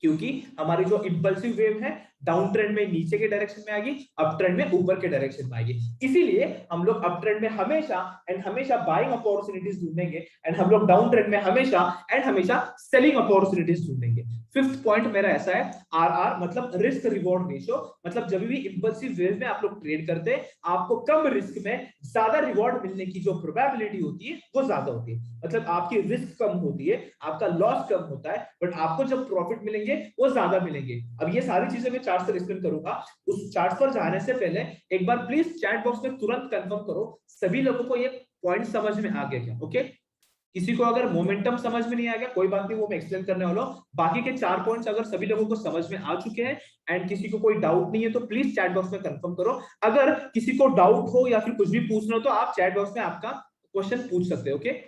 क्योंकि हमारी जो इंपल्सिव वेव है डाउन ट्रेंड में नीचे के डायरेक्शन में आएगी, अप ट्रेंड में ऊपर के डायरेक्शन में आएगी। इसीलिए हम लोग अप ट्रेंड में हमेशा बाइंग अपॉर्चुनिटीज ढूंढेंगे, एंड हम लोग डाउन ट्रेंड में हमेशा सेलिंग अपॉर्चुनिटीज ढूंढेंगे। फिफ्थ पॉइंट मेरा ऐसा है, आरआर मतलब रिस्क रिवॉर्ड रेशियो। मतलब जब भी इंपल्सिव वेव में आप लोग ट्रेड करते हैं, आपको कम रिस्क में ज्यादा रिवॉर्ड मिलने की जो प्रोबेबिलिटी होती है वो ज्यादा होती है। मतलब आपकी रिस्क कम होती है, आपका लॉस कम होता है, बट आपको जब प्रॉफिट मिलेंगे वो ज्यादा मिलेंगे। अब ये सारी चीजें मैं चार्ट से एक्सप्लेन करूंगा। उस चार्ट पर जाने से पहले एक बार प्लीज चैट बॉक्स में तुरंत कंफर्म करो सभी लोगों को ये पॉइंट समझ में आ गया क्या? ओके, किसी को अगर मोमेंटम समझ में नहीं आ गया कोई बात नहीं, वो मैं एक्सप्लेन करने वाला हूं। बाकी के 4 पॉइंट्स अगर सभी लोगों को समझ में आ चुके हैं एंड किसी को कोई डाउट नहीं है तो प्लीज चैट बॉक्स में कंफर्म करो। अगर किसी को डाउट हो या फिर कुछ भी पूछना हो तो आप चैट बॉक्स में आपका क्वेश्चन पूछ सकते हो। ओके,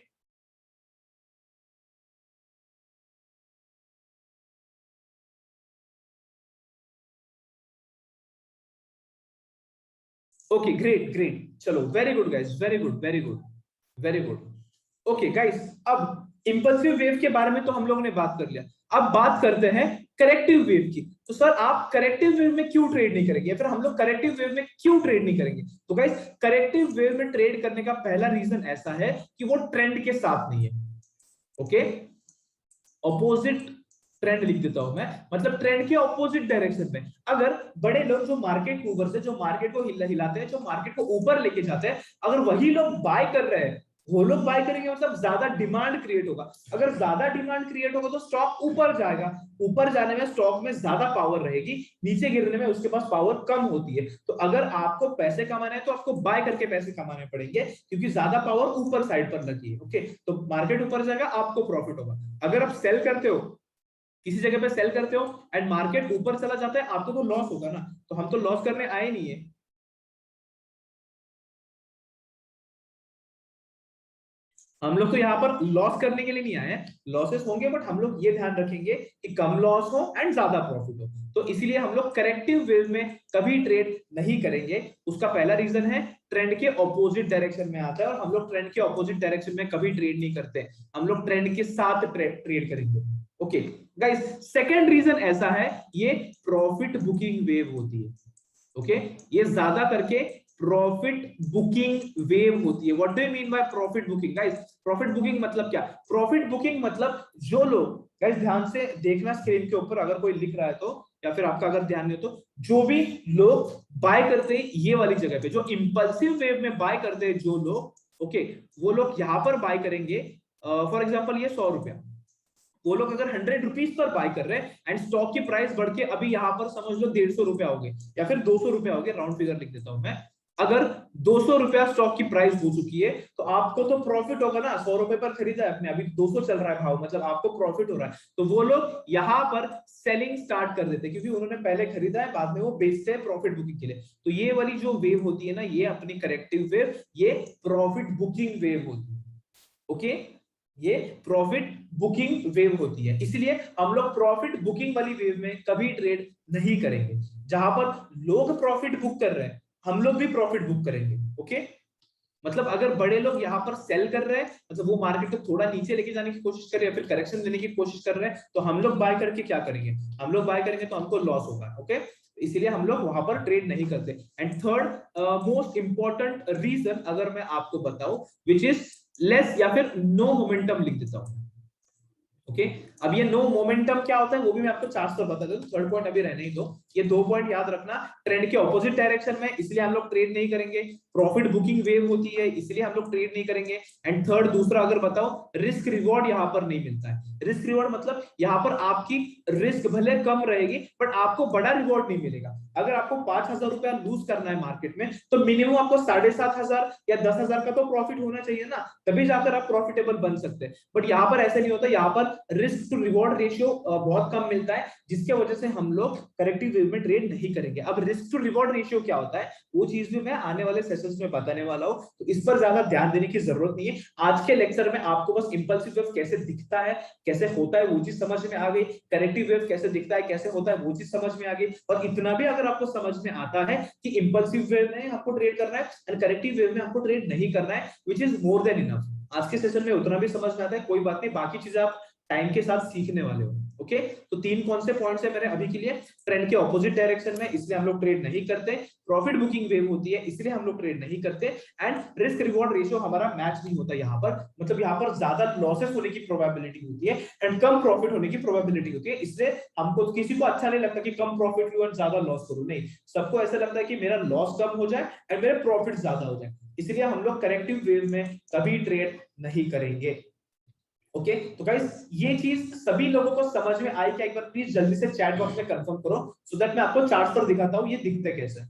ओके, ग्रेट ग्रेट, चलो very good guys, very good very good very good. Okay guys, अब इंपल्सिव वेव के बारे में तो हम लोगों ने बात कर लिया। अब बात करते हैं करेक्टिव वेव की। तो सर आप करेक्टिव वेव में क्यों ट्रेड नहीं करेंगे, फिर हम लोग करेक्टिव वेव में क्यों ट्रेड नहीं करेंगे? तो गाइस करेक्टिव वेव में ट्रेड करने का पहला रीजन ऐसा है कि वो ट्रेंड के साथ नहीं है। ओके, ऑपोजिट ट्रेंड लिख देता हूं मैं, मतलब ट्रेंड के ऑपोजिट डायरेक्शन में। अगर बड़े लोग जो मार्केट मूवर्स है, जो मार्केट को हिलाते हैं, जो मार्केट को ऊपर लेके जाते हैं, अगर वही लोग बाय कर रहे हैं, वो लोग बाय करेंगे मतलब ज्यादा डिमांड क्रिएट होगा। अगर ज्यादा डिमांड क्रिएट होगा तो स्टॉक ऊपर जाएगा, ऊपर जाने में स्टॉक में ज्यादा पावर रहेगी, नीचे गिरने में उसके पास पावर कम होती है। तो अगर आपको पैसे कमाने हैं तो आपको बाय करके पैसे कमाने पड़ेंगे, क्योंकि ज्यादा पावर ऊपर साइड पर लगी है। ओके, तो मार्केट ऊपर जाएगा, आपको प्रॉफिट होगा। अगर आप सेल करते हो, किसी जगह पे सेल करते हो एंड मार्केट ऊपर चला जाता है, आपको तो लॉस होगा ना। तो हम तो लॉस करने आए नहीं है, हम लोग तो यहाँ पर लॉस करने के लिए नहीं आए हैं। लॉसेस होंगे बट हम लोग ये ध्यान रखेंगे कि कम लॉस हो एंड ज्यादा प्रॉफिट हो। तो इसीलिए हम लोग करेक्टिव वेव में कभी ट्रेड नहीं करेंगे। उसका पहला रीजन है ट्रेंड के ऑपोजिट डायरेक्शन में आता है, और हम लोग ट्रेंड के ऑपोजिट डायरेक्शन में कभी ट्रेड नहीं करते, हम लोग ट्रेंड के साथ ट्रेड करेंगे। ओके गाइस, सेकेंड रीजन ऐसा है, ये प्रॉफिट बुकिंग वेव होती है। ओके, ये ज्यादा करके प्रॉफिट बुकिंग वेव होती है। What do you mean by profit booking guys? Profit booking मतलब क्या? प्रॉफिट बुकिंग मतलब जो लोग, गाइस ध्यान से देखना स्क्रीन के ऊपर, अगर कोई लिख रहा है तो, या फिर आपका अगर ध्यान नहीं हो तो, जो भी लोग बाय करते हैं ये वाली जगह पे, जो इंपल्सिव वेव में बाय करते हैं जो लोग, ओके, वो लोग यहां पर बाय करेंगे। फॉर एग्जांपल ये 100 रुपया, वो लोग अगर 100 रुपीज पर बाय कर रहे हैं एंड स्टॉक की प्राइस बढ़ के अभी यहां पर समझ लो 150 रुपया हो गए या फिर 200 रुपया हो गए, राउंड फिगर लिख देता हूं मैं। अगर 200 रुपया स्टॉक की प्राइस हो चुकी है तो आपको तो प्रॉफिट होगा ना। 100 रुपए पर खरीदा है आपने, अभी 200 चल रहा है भाव, मतलब आपको प्रॉफिट हो रहा है। तो वो लोग यहाँ पर सेलिंग स्टार्ट कर देते हैं, क्योंकि उन्होंने पहले खरीदा है, बाद में वो बेचते हैं प्रॉफिट बुकिंग के लिए। तो ये वाली जो वेव होती है ना, ये अपनी करेक्टिव वेव, ये प्रॉफिट बुकिंग वेव होती है। ओके, ये प्रॉफिट बुकिंग वेव होती है, इसलिए हम लोग प्रॉफिट बुकिंग वाली वेव में कभी ट्रेड नहीं करेंगे। जहां पर लोग प्रॉफिट बुक कर रहे हैं, हम लोग भी प्रॉफिट बुक करेंगे। ओके, मतलब अगर बड़े लोग यहाँ पर सेल कर रहे हैं, मतलब वो मार्केट को थोड़ा नीचे लेके जाने की कोशिश कर रहे हैं, फिर करेक्शन देने की कोशिश कर रहे हैं, तो हम लोग बाय करके क्या करेंगे? हम लोग बाय करेंगे तो हमको लॉस होगा। ओके, इसलिए हम लोग वहां पर ट्रेड नहीं करते। And third most important reason अगर मैं आपको बताऊं, विच इज लेस या फिर नो मोमेंटम लिख देता हूं। ओके, अब ये नो मोमेंटम क्या होता है वो भी मैं आपको चार्ट पर बता दूं, थर्ड पॉइंट अभी रहने ही दो। ये 2 पॉइंट याद रखना। ट्रेंड के ऑपोजिट डायरेक्शन में इसलिए हम लोग ट्रेड नहीं करेंगे, प्रॉफिट बुकिंग वेव होती है इसलिए हम लोग ट्रेड नहीं करेंगे, एंड थर्ड दूसरा अगर बताओ, रिस्क रिवॉर्ड यहाँ पर नहीं मिलता है। रिस्क रिवॉर्ड मतलब यहाँ पर आपकी रिस्क भले कम रहेगी बट आपको बड़ा रिवॉर्ड नहीं मिलेगा। अगर आपको 5,000 रुपया लूज करना है मार्केट में तो मिनिमम आपको 7,500 या 10,000 का तो प्रॉफिट होना चाहिए ना, तभी जाकर आप प्रॉफिटेबल बन सकते हैं। बट यहाँ पर ऐसे नहीं होता, यहाँ पर रिस्क टू रिवॉर्ड रेशियो बहुत कम मिलता है, जिसके वजह से हम लोग करेक्टिव वेव में ट्रेड नहीं करेंगे। अब रिस्क टू रिवॉर्ड रेशियो क्या होता है वो चीज भी मैं आने वाले सेशंस में बताने वाला हूं, तो इस पर ज्यादा ध्यान देने की जरूरत नहीं है। आज के लेक्चर में आपको बस इंपल्सिव वेव कैसे दिखता है, कैसे होता है वो चीज समझ में आ गई, करेक्टिव वेव कैसे दिखता है, कैसे होता है वो चीज समझ में आ गई, और इतना भी अगर आपको समझ में आता है कि इंपल्सिव वेव में आपको ट्रेड करना है एंड करेक्टिव वेव में आपको ट्रेड नहीं करना है, which is more than enough. आज के सेशन में उतना भी समझ में आता है, कोई बात नहीं, बाकी चीजें आप टाइम के साथ सीखने वाले हो। ओके, तो 3 कौन से पॉइंट्स है मेरे अभी के लिए? ट्रेंड के ऑपोजिट डायरेक्शन में इसलिए हम लोग ट्रेड नहीं करते, प्रॉफिट बुकिंग वेव होती है इसलिए हम लोग ट्रेड नहीं करते, एंड रिस्क रिवॉर्ड रेशियो हमारा मैच नहीं होता यहाँ पर, मतलब यहाँ पर ज्यादा लॉसेस होने की प्रोबेबिलिटी होती है एंड कम प्रॉफिट होने की प्रोबेबिलिटी होती है। इसलिए हमको, किसी को अच्छा नहीं लगता कि कम प्रॉफिट लूं और ज्यादा लॉस करूं, नहीं, सबको ऐसा लगता है कि मेरा लॉस कम हो जाए एंड मेरे प्रॉफिट ज्यादा हो जाए, इसलिए हम लोग करेक्टिव वेव में कभी ट्रेड नहीं करेंगे। ओके, तो गाइस ये चीज सभी लोगों को समझ में आई क्या? एक बार प्लीज जल्दी से चैट बॉक्स में कंफर्म करो, सो दैट मैं आपको चार्ट पर दिखाता हूं ये दिखते कैसे।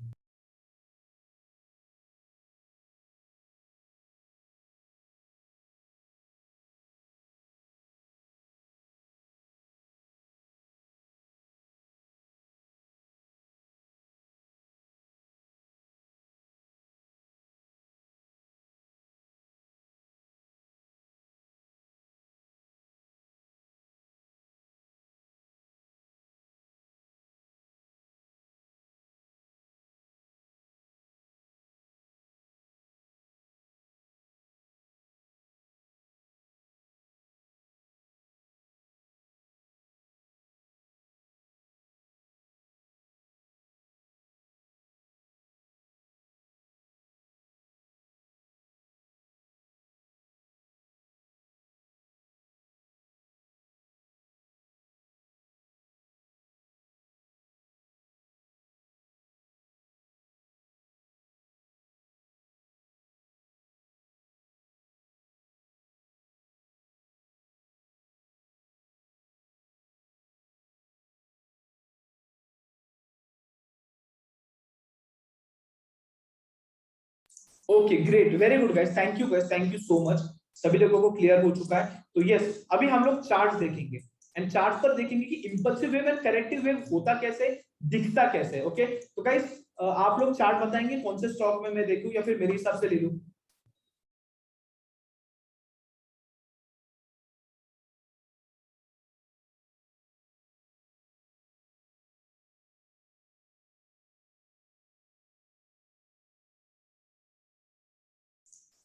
Okay great, very good guys, thank you guys, thank you so much. सभी लोगों को क्लियर हो चुका है। तो यस, अभी हम लोग चार्ट देखेंगे एंड चार्ट पर देखेंगे कि impulsive wave and corrective wave होता कैसे, दिखता कैसे। ओके, तो गाइस आप लोग चार्ट बताएंगे कौन से स्टॉक में मैं देखूं या फिर मेरे हिसाब से ले लूं?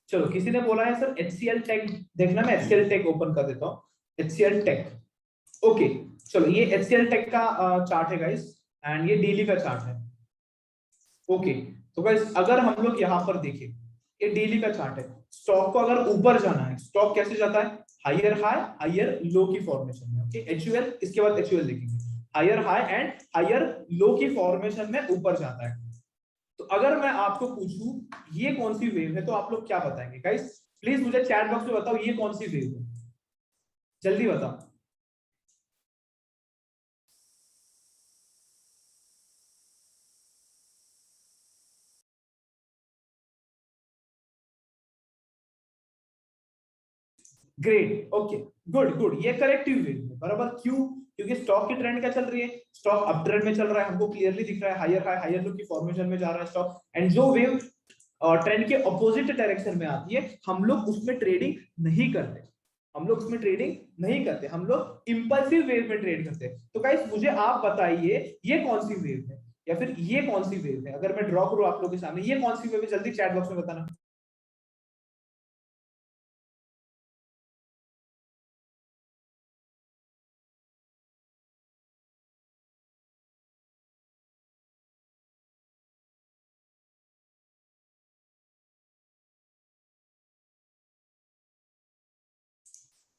चलो, किसी ने बोला है सर एचसीएल टेक देखना, मैं एचसीएल टेक ओपन कर देता हूँ, एचसीएल टेक। ओके, चलो ये एचसीएल टेक का चार्ट है गाइस, एंड ये डेली का चार्ट है। ओके, तो गाइस अगर हम लोग यहाँ पर देखें, ये डेली का चार्ट है। स्टॉक को अगर ऊपर जाना है, स्टॉक कैसे जाता है? हायर हाई हायर लो की फॉर्मेशन में। ओके, एचयूएल, इसके बाद एचयूएल देखेंगे, higher high and higher low की फॉर्मेशन में ऊपर जाता है। तो अगर मैं आपको पूछूं ये कौन सी वेव है, तो आप लोग क्या बताएंगे गाइस? प्लीज मुझे चैट बॉक्स में बताओ ये कौन सी वेव है, जल्दी बताओ। ग्रेट, ओके, गुड गुड, ये करेक्टिव वेव है बराबर। क्यों? क्योंकि स्टॉक की ट्रेंड क्या चल रही है? स्टॉक अप ट्रेंड में चल रहा है, हमको क्लियरली दिख रहा है, हायर हाई हायर लो की फॉर्मेशन में जा रहा है स्टॉक, एंड जो वेव ट्रेंड के ऑपोजिट डायरेक्शन में आती है हम लोग उसमें ट्रेडिंग नहीं करते, हम लोग उसमें ट्रेडिंग नहीं करते, हम लोग इंपल्सिव वेव में ट्रेड करते हैं। तो गाइस मुझे आप बताइए ये कौन सी वेव है या फिर ये कौन सी वेव है? अगर मैं ड्रॉ करूं आप लोगों के सामने, ये कौन सी वेव है? जल्दी चैट बॉक्स में बताना।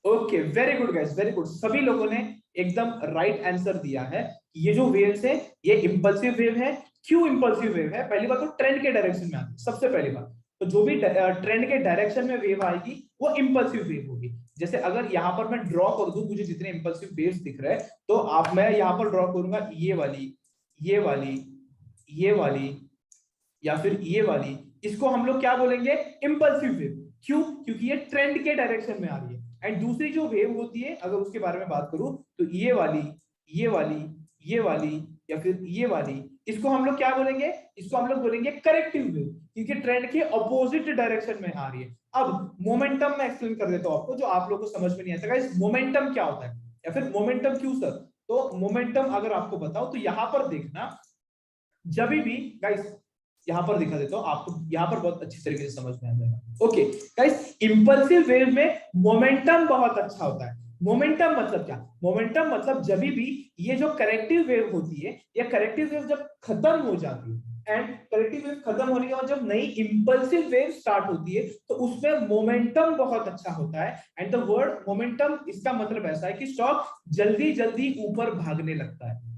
Okay, very good guys, very good, सभी लोगों ने एकदम राइट आंसर दिया है ये जो वेव्स है ये इंपल्सिव वेव है। क्यों इंपल्सिव वेव है? पहली बात तो ट्रेंड के डायरेक्शन में आती है, सबसे पहली बात। तो जो भी ट्रेंड के डायरेक्शन में वेव आएगी वो इंपल्सिव वेव होगी। जैसे अगर यहाँ पर मैं ड्रॉ कर दूं, मुझे जितने इंपल्सिव वेव्स दिख रहे हैं, तो आप मैं यहाँ पर ड्रॉ करूंगा ये वाली, ये वाली, ये वाली, या फिर ये वाली, इसको हम लोग क्या बोलेंगे? Impulsive wave. क्यों? क्योंकि ये ट्रेंड के डायरेक्शन में आ रही है। एंड दूसरी जो वेव होती है, अगर उसके बारे में बात करूं, तो ये वाली, ये वाली, ये वाली, या फिर ये वाली, इसको हम लोग क्या बोलेंगे? इसको हम लोग बोलेंगे करेक्टिव वेव, क्योंकि ट्रेंड के अपोजिट डायरेक्शन में आ रही है। अब मोमेंटम मैं एक्सप्लेन कर देता हूं आपको, जो आप लोगों को समझ में नहीं आता गाइस, मोमेंटम क्या होता है, या फिर मोमेंटम क्यों सर? तो मोमेंटम अगर आपको बताओ तो यहां पर देखना, जब भी गाइस, यहां पर दिखा देता हूं आपको, यहां पर बहुत अच्छी तरीके से समझ में आ जाएगा। ओके गाइस, इंपल्सिव वेव में मोमेंटम बहुत अच्छा होता है। मोमेंटम मतलब क्या? मोमेंटम मतलब जब भी ये जो करेक्टिव वेव होती है, या करेक्टिव वेव जब खत्म हो जाती है, एंड करेक्टिव वेव खत्म होने के बाद जब नई इंपल्सिव वेव स्टार्ट होती है, तो उसमें मोमेंटम बहुत अच्छा होता है। एंड द वर्ड मोमेंटम, इसका मतलब ऐसा है कि स्टॉक जल्दी जल्दी ऊपर भागने लगता है।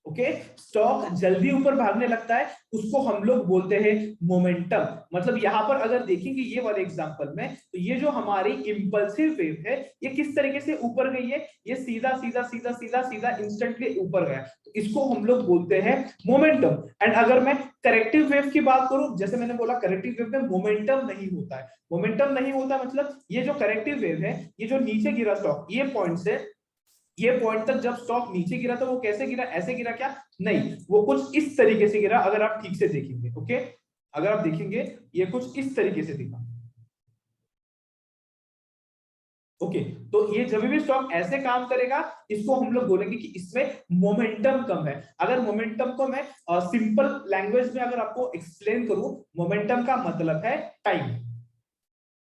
ओके, स्टॉक जल्दी ऊपर भागने लगता है, उसको हम लोग बोलते हैं मोमेंटम। मतलब यहां पर अगर देखेंगे ये वाले एग्जांपल में, तो ये जो हमारी इंपल्सिव वेव है, ये किस तरीके से ऊपर गई है? ये सीधा सीधा सीधा सीधा सीधा इंस्टेंटली ऊपर गया, तो इसको हम लोग बोलते हैं मोमेंटम। एंड अगर मैं करेक्टिव वेव की बात करूं, जैसे मैंने बोला करेक्टिव वेव में मोमेंटम नहीं होता है। मोमेंटम नहीं होता मतलब ये जो करेक्टिव वेव है, ये जो नीचे गिरा स्टॉक, ये पॉइंट से ये पॉइंट तक जब स्टॉक नीचे गिरा, तो वो कैसे गिरा? ऐसे गिरा क्या? नहीं, वो कुछ इस तरीके से गिरा, अगर आप ठीक से देखेंगे। ओके, अगर आप देखेंगे ये कुछ इस तरीके से दिखा। ओके, तो ये जब भी स्टॉक ऐसे काम करेगा, इसको हम लोग बोलेंगे कि इसमें मोमेंटम कम है। अगर मोमेंटम को मैं सिंपल लैंग्वेज में अगर आपको एक्सप्लेन करूं, मोमेंटम का मतलब है टाइम।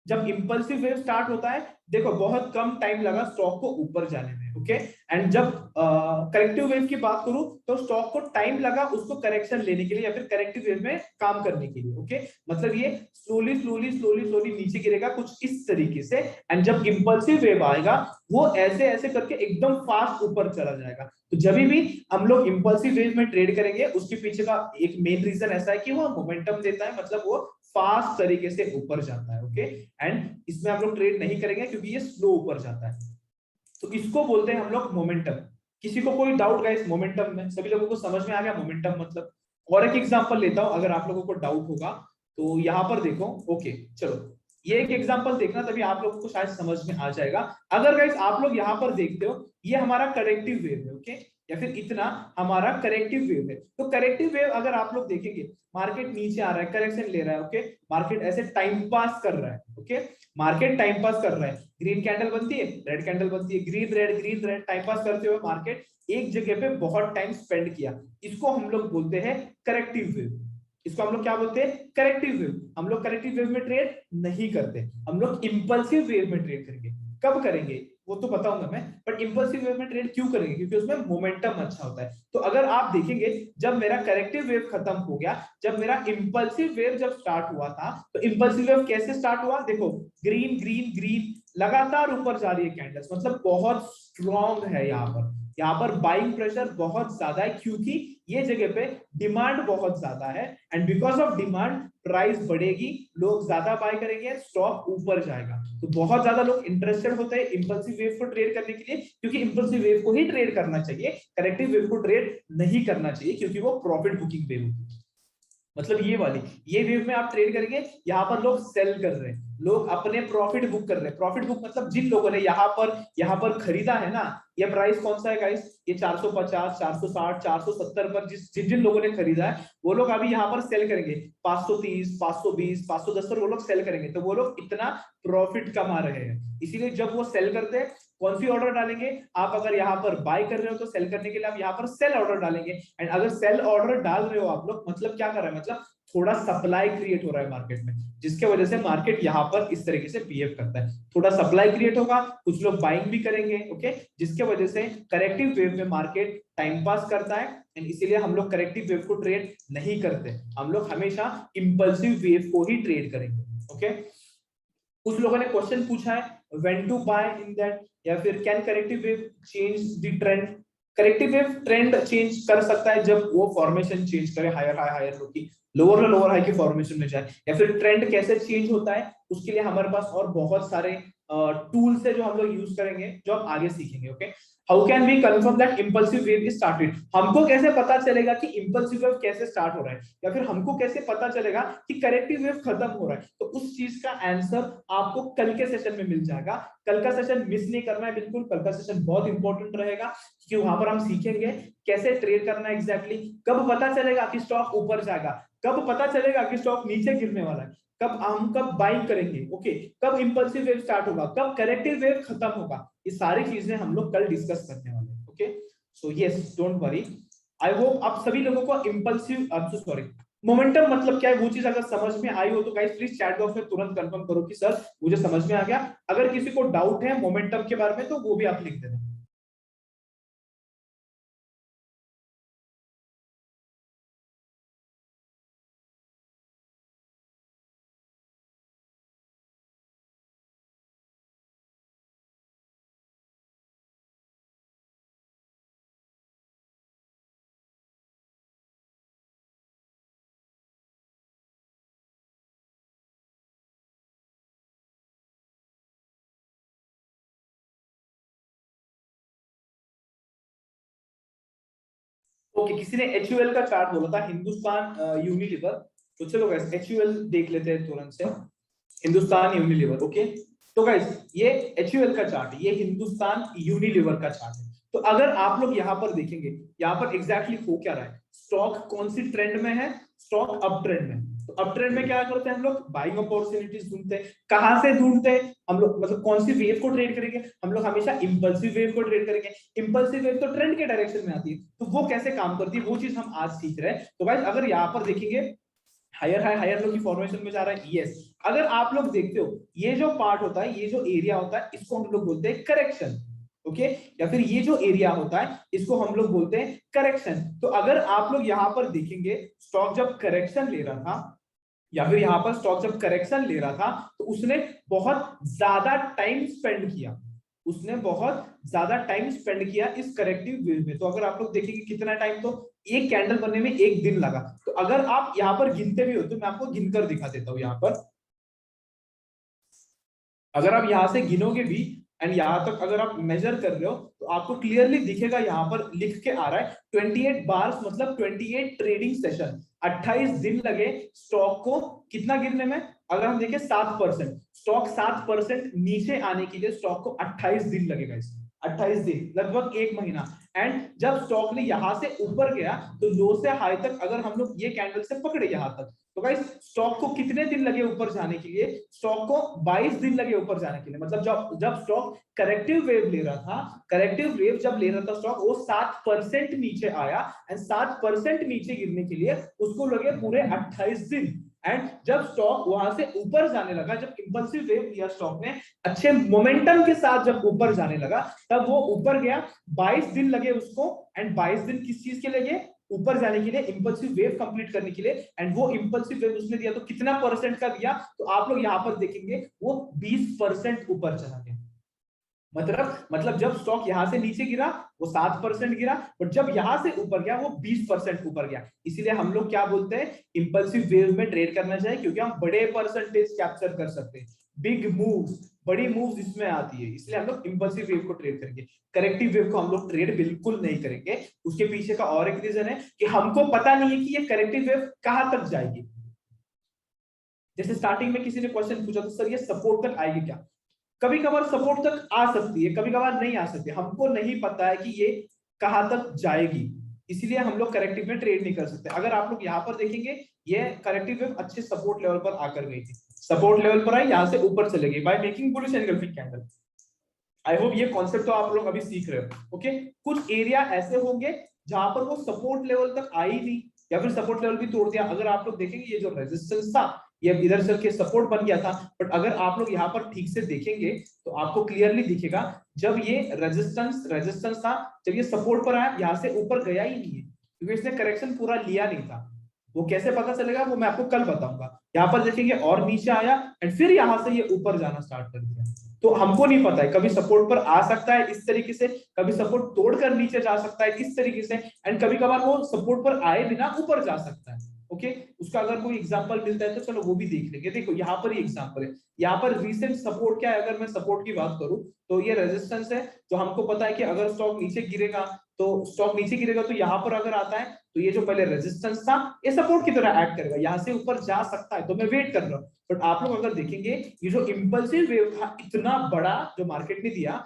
जब इंपल्सिव वेव स्टार्ट होता है, देखो बहुत कम टाइम लगा स्टॉक को ऊपर जाने में। ओके, एंड जब करेक्टिव वेव की बात करूं, तो स्टॉक को टाइम लगा उसको करेक्शन लेने के लिए, या फिर करेक्टिव वेव में काम करने के लिए। ओके, मतलब ये स्लोली स्लोली स्लोली स्लोली नीचे गिरेगा कुछ इस तरीके से, एंड जब इंपल्सिव वेव आएगा, वो ऐसे ऐसे करके एकदम फास्ट ऊपर चला जाएगा। तो जब भी हम लोग इंपल्सिव वेव में ट्रेड करेंगे, उसके पीछे का एक मेन रीजन ऐसा है कि वो मोमेंटम देता है, मतलब वो फास्ट तरीके से ऊपर जाता है। ओके, एंड इसमें हम लोग ट्रेड नहीं करेंगे क्योंकि ये स्लो ऊपर जाता है, तो इसको बोलते हैं हम लोग मोमेंटम। किसी को कोई डाउट गाइस मोमेंटम में? सभी लोगों को समझ में आ गया मोमेंटम मतलब? और एक एग्जांपल लेता हूं, अगर आप लोगों को डाउट होगा तो यहां पर देखो। ओके, चलो ये एक एग्जांपल देखना, तभी आप लोगों को शायद समझ में आ जाएगा। अगर गाइस आप लोग यहां पर देखते हो, ये हमारा करेक्टिव वेव है। ओके, या फिर इतना हमारा करेक्टिव वेव है। तो करेक्टिव वेव अगर आप लोग देखेंगे, मार्केट नीचे आ रहा है, करेक्शन ले रहा है। ओके, मार्केट ऐसे टाइम पास कर रहा है। ओके, मार्केट टाइम पास कर रहा है, ग्रीन कैंडल बनती है, रेड कैंडल बनती है, ग्रीन रेड टाइम पास करते हुए मार्केट एक जगह पे बहुत टाइम स्पेंड किया, इसको हम लोग बोलते हैं करेक्टिव वेव। इसको हम लोग क्या बोलते हैं? Corrective wave. हम लोग करेक्टिव वेव में ट्रेड नहीं करते, हम लोग इंपल्सिव वेव में ट्रेड करेंगे। कब करेंगे वो तो बताऊंगा मैं, बट इंपल्सिव वेव में ट्रेड क्यों करेंगे? क्योंकि उसमें मोमेंटम अच्छा होता है। तो अगर आप देखेंगे, जब मेरा करेक्टिव वेव खत्म हो गया, जब मेरा इंपल्सिव वेव जब स्टार्ट हुआ था, तो इंपल्सिव वेव कैसे स्टार्ट हुआ? देखो, ग्रीन ग्रीन ग्रीन लगातार ऊपर जा रही है कैंडल्स, मतलब बहुत स्ट्रॉन्ग है। यहाँ पर बाइंग प्रेशर बहुत ज्यादा है, क्योंकि ये जगह पे डिमांड बहुत ज्यादा है, and because of demand price बढ़ेगी, लोग ज्यादा बाय करेंगे, स्टॉक ऊपर जाएगा। तो बहुत ज्यादा लोग इंटरेस्टेड होते हैं इंपल्सिव वेव को ट्रेड करने के लिए, क्योंकि इंपल्सिव वेव को ही ट्रेड करना चाहिए, करेक्टिव वेव को ट्रेड नहीं करना चाहिए, क्योंकि वो प्रॉफिट बुकिंग वेव होती है। मतलब ये वेव में आप ट्रेड करेंगे, यहाँ पर लोग सेल कर रहे हैं, लोग अपने प्रॉफिट बुक कर रहे हैं। प्रॉफिट बुक मतलब जिन लोगों ने यहाँ पर खरीदा है ना, ये प्राइस कौन सा है गाइस? ये 450, 460, 470 पर जिन जिन लोगों ने खरीदा है, वो लोग अभी यहाँ पर सेल करेंगे 530, 520, 510 पर वो लोग सेल करेंगे, तो वो लोग इतना प्रॉफिट कमा रहे हैं। इसीलिए जब वो सेल करते हैं, कौन सी ऑर्डर डालेंगे? आप अगर यहाँ पर बाय कर रहे हो तो सेल करने के लिए आप यहाँ पर सेल ऑर्डर डालेंगे। एंड अगर सेल ऑर्डर डाल रहे हो आप लोग, मतलब क्या कर रहे हैं? मतलब थोड़ा सप्लाई क्रिएट हो रहा है मार्केट में, जिसके वजह से मार्केट यहाँ पर इस तरीके से बिहेव करता है। थोड़ा सप्लाई क्रिएट होगा, कुछ लोग बाइंग भी करेंगे। ओके, जिसके वजह से करेक्टिव वेव में मार्केट टाइम पास करता है, एंड इसीलिए हम लोग करेक्टिव वेव को ट्रेड नहीं करते, हम लोग हमेशा इंपल्सिव वेव को ही ट्रेड करेंगे। ओके, कुछ लोगों ने क्वेश्चन पूछा है when to buy in that, या फिर can corrective wave change the trend? Corrective wave trend change कर सकता है जब वो फॉर्मेशन चेंज करे, हायर हाई हायर लो की, लोअर लोअर हाई की फॉर्मेशन में जाए, या फिर ट्रेंड कैसे चेंज होता है उसके लिए हमारे पास और बहुत सारे टूल्स है जो हम लोग यूज करेंगे, जो आप आगे सीखेंगे। Okay, how can we confirm that impulsive wave is started, हमको कैसे पता चलेगा कि इंपल्सिव वेव कैसे स्टार्ट हो रहा है, या फिर हमको कैसे पता चलेगा कि करेक्टिव वेव खत्म हो रहा है। तो उस चीज का आंसर आपको कल के सेशन में मिल जाएगा। कल का सेशन मिस नहीं करना है बिल्कुल, कल का सेशन बहुत इंपॉर्टेंट रहेगा, कि वहां पर हम सीखेंगे कैसे ट्रेड करना है एग्जैक्टली, कब पता चलेगा कि स्टॉक ऊपर जाएगा, कब पता चलेगा कि स्टॉक नीचे गिरने वाला है, कब बाइंग करेंगे, ओके, कब इंपल्सिव वेव स्टार्ट होगा, कब करेक्टिव वेव खत्म होगा, ये सारी चीजें हम लोग कल डिस्कस करने वाले हैं। Okay, so yes, don't worry, I hope आप सभी लोगों को इंपल्सिव, सॉरी, मोमेंटम मतलब क्या है वो चीज अगर समझ में आई हो तो गाइस प्लीज चैट बॉक्स में तुरंत कंफर्म करो कि सर मुझे समझ में आ गया। अगर किसी को डाउट है मोमेंटम के बारे में तो वो भी आप लिख देना। ओके, किसी ने एचयूएल का चार्ट बोला था, हिंदुस्तान यूनिलीवर, तो चलो गाइस एचयूएल देख लेते हैं तुरंत से, हिंदुस्तान यूनिलीवर। ओके, तो गाइस ये एचयूएल का चार्ट है, ये हिंदुस्तान यूनिलीवर का चार्ट है। तो अगर आप लोग यहाँ पर देखेंगे, यहाँ पर एग्जैक्टली हो क्या रहा है, स्टॉक कौन सी ट्रेंड में है, स्टॉक अप ट्रेंड में। तो अप ट्रेंड में क्या करते हैं हम लोग, बाइंग अपॉर्चुनिटीज ढूंढते हैं। कहां से ढूंढते हैं हम लोग, मतलब कौन सी वेव को ट्रेड करेंगे हम लोग, हमेशा इंपल्सिव वेव को ट्रेड करेंगे। इंपल्सिव वेव तो ट्रेंड के डायरेक्शन में आती है, तो वो कैसे काम करती है वो चीज हम आज सीख रहे हैं। तो गाइस अगर यहाँ पर देखेंगे हायर हाई हायर लो की फॉर्मेशन में जा रहा है, यस। अगर आप लोग देखते हो ये जो पार्ट होता है, ये जो एरिया होता है, इसको हम लोग बोलते हैं करेक्शन। ओके, या फिर ये जो एरिया होता है इसको हम लोग बोलते हैं करेक्शन। तो अगर आप लोग यहाँ पर देखेंगे, स्टॉक जब करेक्शन ले रहा था, या फिर यहाँ पर स्टॉक जब करेक्शन ले रहा था, तो उसने बहुत ज्यादा टाइम स्पेंड किया, उसने बहुत ज्यादा टाइम स्पेंड किया इस करेक्टिव वेव में। तो अगर आप लोग देखेंगे कितना टाइम, तो एक कैंडल बनने में एक दिन लगा। तो अगर आप यहाँ पर गिनते भी हो तो मैं आपको गिनकर दिखा देता हूँ। यहाँ पर अगर आप यहाँ से गिनोगे भी एंड यहाँ तक अगर आप मेजर कर रहे हो, तो आपको क्लियरली दिखेगा, यहाँ पर लिख के आ रहा है 28 बार्स, मतलब 28 ट्रेडिंग सेशन, 28 दिन लगे स्टॉक को कितना गिरने में। अगर हम देखें 7%, स्टॉक 7% नीचे आने के लिए स्टॉक को 28 दिन लगेगा, इसमें 28 दिन, लगभग एक महीना। एंड जब स्टॉक ने यहां से ऊपर गया, तो लो से हाई तक अगर हम लोग ये कैंडल से पकड़े यहां तक, तो गाइस स्टॉक को कितने दिन लगे ऊपर जाने के लिए, स्टॉक को 22 दिन लगे ऊपर जाने के लिए। मतलब जब जब स्टॉक करेक्टिव वेव ले रहा था, करेक्टिव वेव जब ले रहा था स्टॉक, वो 7% नीचे आया, एंड 7% नीचे गिरने के लिए उसको लगे पूरे 28 दिन। एंड जब स्टॉक वहां से ऊपर जाने लगा, जब इंपल्सिव वेव लिया स्टॉक ने, अच्छे मोमेंटम के साथ जब ऊपर जाने लगा, तब वो ऊपर गया, 22 दिन लगे उसको। एंड 22 दिन किस चीज के लगे, ऊपर जाने के लिए, इंपल्सिव वेव कंप्लीट करने के लिए। एंड वो इंपल्सिव वेव उसने दिया तो कितना परसेंट का दिया, तो आप लोग यहाँ पर देखेंगे वो 20% ऊपर चला गया। मतलब जब स्टॉक यहां से नीचे गिरा वो 7% गिरा, बट जब यहां से ऊपर गया वो 20% ऊपर गया। इसीलिए हम लोग क्या बोलते हैं, इंपल्सिव वेव में ट्रेड करना चाहिए, क्योंकि हम बड़े परसेंटेज कैप्चर कर सकते हैं, बिग मूव्स, बड़ी मूव्स इसमें आती है। इसलिए हम लोग इंपल्सिव वेव को ट्रेड करेंगे, करेक्टिव वेव को हम लोग ट्रेड बिल्कुल नहीं करेंगे। उसके पीछे का और एक रीजन है कि हमको पता नहीं है कि ये करेक्टिव वेव कहां तक जाएगी। जैसे स्टार्टिंग में किसी ने क्वेश्चन पूछा तो सर ये सपोर्ट तक आएगी क्या, कभी कभार सपोर्ट तक आ सकती है, कभी कभार नहीं आ सकती, हमको नहीं पता है कि ये कहां तक जाएगी, इसीलिए हम लोग करेक्टिव में ट्रेड नहीं कर सकते। अगर आप लोग यहाँ पर देखेंगे, ये करेक्टिव वेव अच्छे सपोर्ट लेवल पर आकर गई थी, सपोर्ट लेवल पर आई, यहाँ से ऊपर चले गई by making bullish engulfing candle. I hope ये कॉन्सेप्ट तो आप लोग अभी सीख रहे हो। ओके, कुछ एरिया ऐसे होंगे जहां पर वो सपोर्ट लेवल तक आई नहीं, या फिर सपोर्ट लेवल भी तोड़ दिया। अगर आप लोग देखेंगे ये जो रेजिस्टेंस था, ये इधर चल के सपोर्ट बन गया था, बट अगर आप लोग यहाँ पर ठीक से देखेंगे तो आपको क्लियरली दिखेगा, जब ये रेजिस्टेंस था, जब ये सपोर्ट पर आया, यहाँ से ऊपर गया ही नहीं है, क्योंकि इसने करेक्शन पूरा लिया नहीं था। वो कैसे पता चलेगा वो मैं आपको कल बताऊंगा। यहाँ पर देखेंगे और नीचे आया, एंड फिर यहाँ से ये ऊपर जाना स्टार्ट कर दिया। तो हमको नहीं पता है, कभी सपोर्ट पर आ सकता है इस तरीके से, कभी सपोर्ट तोड़कर नीचे जा सकता है इस तरीके से, एंड कभी कभार वो सपोर्ट पर आए बिना ऊपर जा सकता है। ओके, उसका अगर कोई एग्जांपल मिलता है तो चलो वो भी देख लेंगे। देखो यहाँ पर ही एग्जांपल है, यहाँ पर रीसेंट सपोर्ट क्या है, अगर मैं सपोर्ट की बात करूं तो ये रेजिस्टेंस है, जो हमको पता है कि अगर स्टॉक नीचे गिरेगा तो यहाँ पर अगर आता है तो ये जो पहले रेजिस्टेंस था ये सपोर्ट की तरह एक्ट करेगा, यहाँ से ऊपर जा सकता है, तो मैं वेट कर रहा हूँ। बट आप लोग अगर देखेंगे ये जो इंपल्सिव वेव था इतना बड़ा जो मार्केट ने दिया,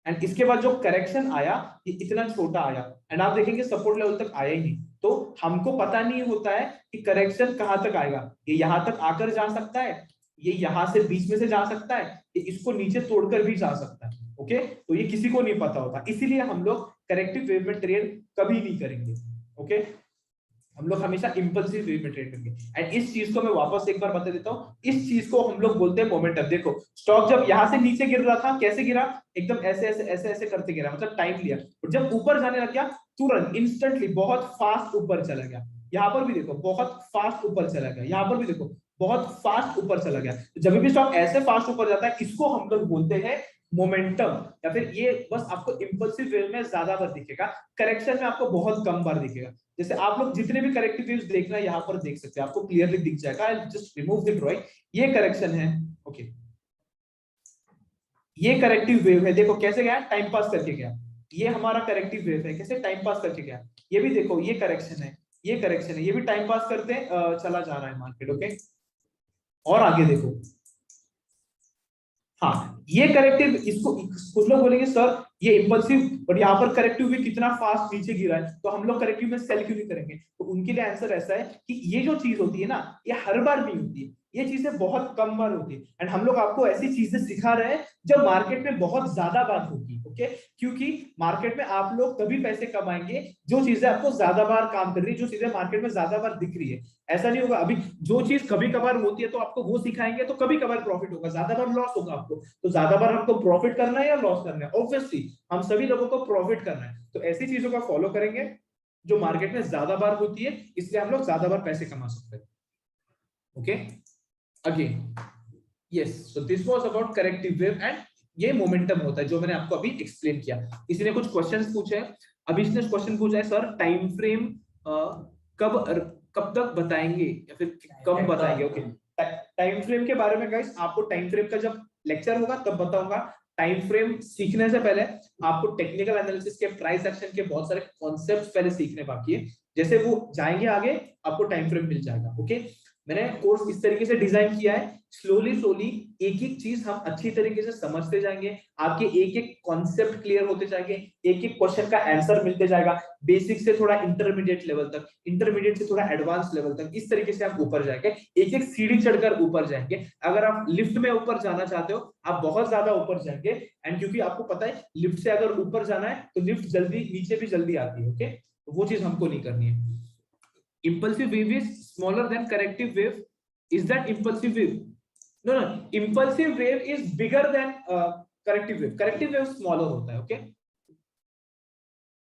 एंड इसके बाद जो करेक्शन आया ये इतना छोटा आया, एंड आप देखेंगे सपोर्ट लेवल तक आया ही नहीं। तो हमको पता नहीं होता है कि करेक्शन कहां तक आएगा, ये यहां तक आकर जा सकता है, ये यहां से बीच में से जा सकता है, ये इसको नीचे तोड़कर भी जा सकता है। ओके, तो ये किसी को नहीं पता होता, इसीलिए हम लोग करेक्टिव वेव में ट्रेड कभी नहीं करेंगे। ओके, हम लोग हमेशा इंपल्सिव वे में ट्रेड करेंगे। एंड इस चीज को मैं वापस एक बार बता देता हूँ, इस चीज को हम लोग बोलते हैं मोमेंटम। देखो स्टॉक जब यहाँ से नीचे गिर रहा था, कैसे गिरा, एकदम ऐसे ऐसे ऐसे ऐसे करते गिरा, मतलब टाइम लिया, और जब ऊपर जाने लग गया तुरंत इंस्टेंटली बहुत फास्ट ऊपर चला गया। यहाँ पर भी देखो बहुत फास्ट ऊपर चला गया, यहाँ पर भी देखो बहुत फास्ट ऊपर चला गया। जब भी स्टॉक ऐसे फास्ट ऊपर जाता है इसको हम लोग बोलते हैं मोमेंटम, या फिर ये बस आपको इंपल्सिव वे में ज्यादा बार दिखेगा, करेक्शन में आपको बहुत कम बार दिखेगा। जैसे आप लोग जितने भी करेक्टिव वेव्स देखना है यहाँ पर देख सकते हैं, आपको क्लियरली दिख जाएगा। I just remove the drawing, ये करेक्शन है। ओके, ये करेक्टिव वेव है, देखो कैसे गया, टाइम पास करके गया। ये हमारा करेक्टिव वेव है, कैसे टाइम पास करके गया। ये भी देखो ये करेक्शन है, ये करेक्शन है, ये भी टाइम पास करते चला जा रहा है मार्केट। ओके, और आगे देखो, हाँ ये करेक्टिव, इसको कुछ लोग बोलेंगे सर ये इंपल्सिव, बट यहाँ पर करेक्टिव भी कितना फास्ट नीचे गिरा है, तो हम लोग करेक्टिव में सेल क्यों नहीं करेंगे। तो उनके लिए आंसर ऐसा है कि ये जो चीज होती है ना, ये हर बार नहीं होती है, ये चीजें बहुत कम बार होती है, एंड हम लोग आपको ऐसी चीजें सिखा रहे हैं जो मार्केट में बहुत ज्यादा बार होगी। ओके, क्योंकि मार्केट में आप लोग तभी पैसे कमाएंगे जो चीजें आपको ज्यादा बार काम कर रही है, जो चीजें मार्केट में ज्यादा बार दिख रही है। ऐसा नहीं होगा अभी जो चीज कभी कभार होती है तो आपको वो सिखाएंगे तो कभी कभार प्रॉफिट होगा, ज्यादा बार लॉस होगा आपको। तो ज्यादा बार हमको प्रॉफिट करना है या लॉस करना है, ऑब्वियसली हम सभी लोगों को प्रॉफिट करना है। तो ऐसी चीजों का फॉलो करेंगे जो मार्केट में ज्यादा बार होती है, इसलिए हम लोग ज्यादा बार पैसे कमा सकते हैं। Okay, again yes, so this was about corrective wave, and ये मोमेंटम होता है जो मैंने आपको अभी एक्सप्लेन किया। किसी ने कुछ क्वेश्चंस पूछे हैं, अभी इसने क्वेश्चन पूछा है सर टाइम फ्रेम कब कब तक बताएंगे या फिर कब बताएंगे। ओके, टाइम फ्रेम के बारे में गाइस आपको टाइम फ्रेम का जब लेक्चर होगा तब बताऊंगा। टाइम फ्रेम सीखने से पहले आपको टेक्निकल एनालिसिस के, प्राइस एक्शन के बहुत सारे कॉन्सेप्ट्स पहले सीखने बाकी है, जैसे वो जाएंगे आगे आपको टाइम फ्रेम मिल जाएगा। ओके, मैंने कोर्स इस तरीके से डिजाइन किया है, स्लोली स्लोली एक एक चीज हम अच्छी तरीके से समझते जाएंगे, आपके एक एक कॉन्सेप्ट क्लियर होते जाएंगे, एक एक क्वेश्चन का आंसर मिलते जाएगा, बेसिक से थोड़ा इंटरमीडिएट लेवल तक, इंटरमीडिएट से थोड़ा एडवांस लेवल तक, इस तरीके से आप ऊपर जाएंगे, एक एक सीढ़ी चढ़कर ऊपर जाएंगे। अगर आप लिफ्ट में ऊपर जाना चाहते हो आप बहुत ज्यादा ऊपर जाएंगे, एंड क्योंकि आपको पता है लिफ्ट से अगर ऊपर जाना है तो लिफ्ट जल्दी नीचे भी जल्दी आती है। ओके, वो चीज हमको नहीं करनी है। Impulsive wave is smaller than corrective wave. Is that impulsive wave? No, no. Impulsive wave is bigger than corrective wave. Corrective wave smaller होता है. Okay.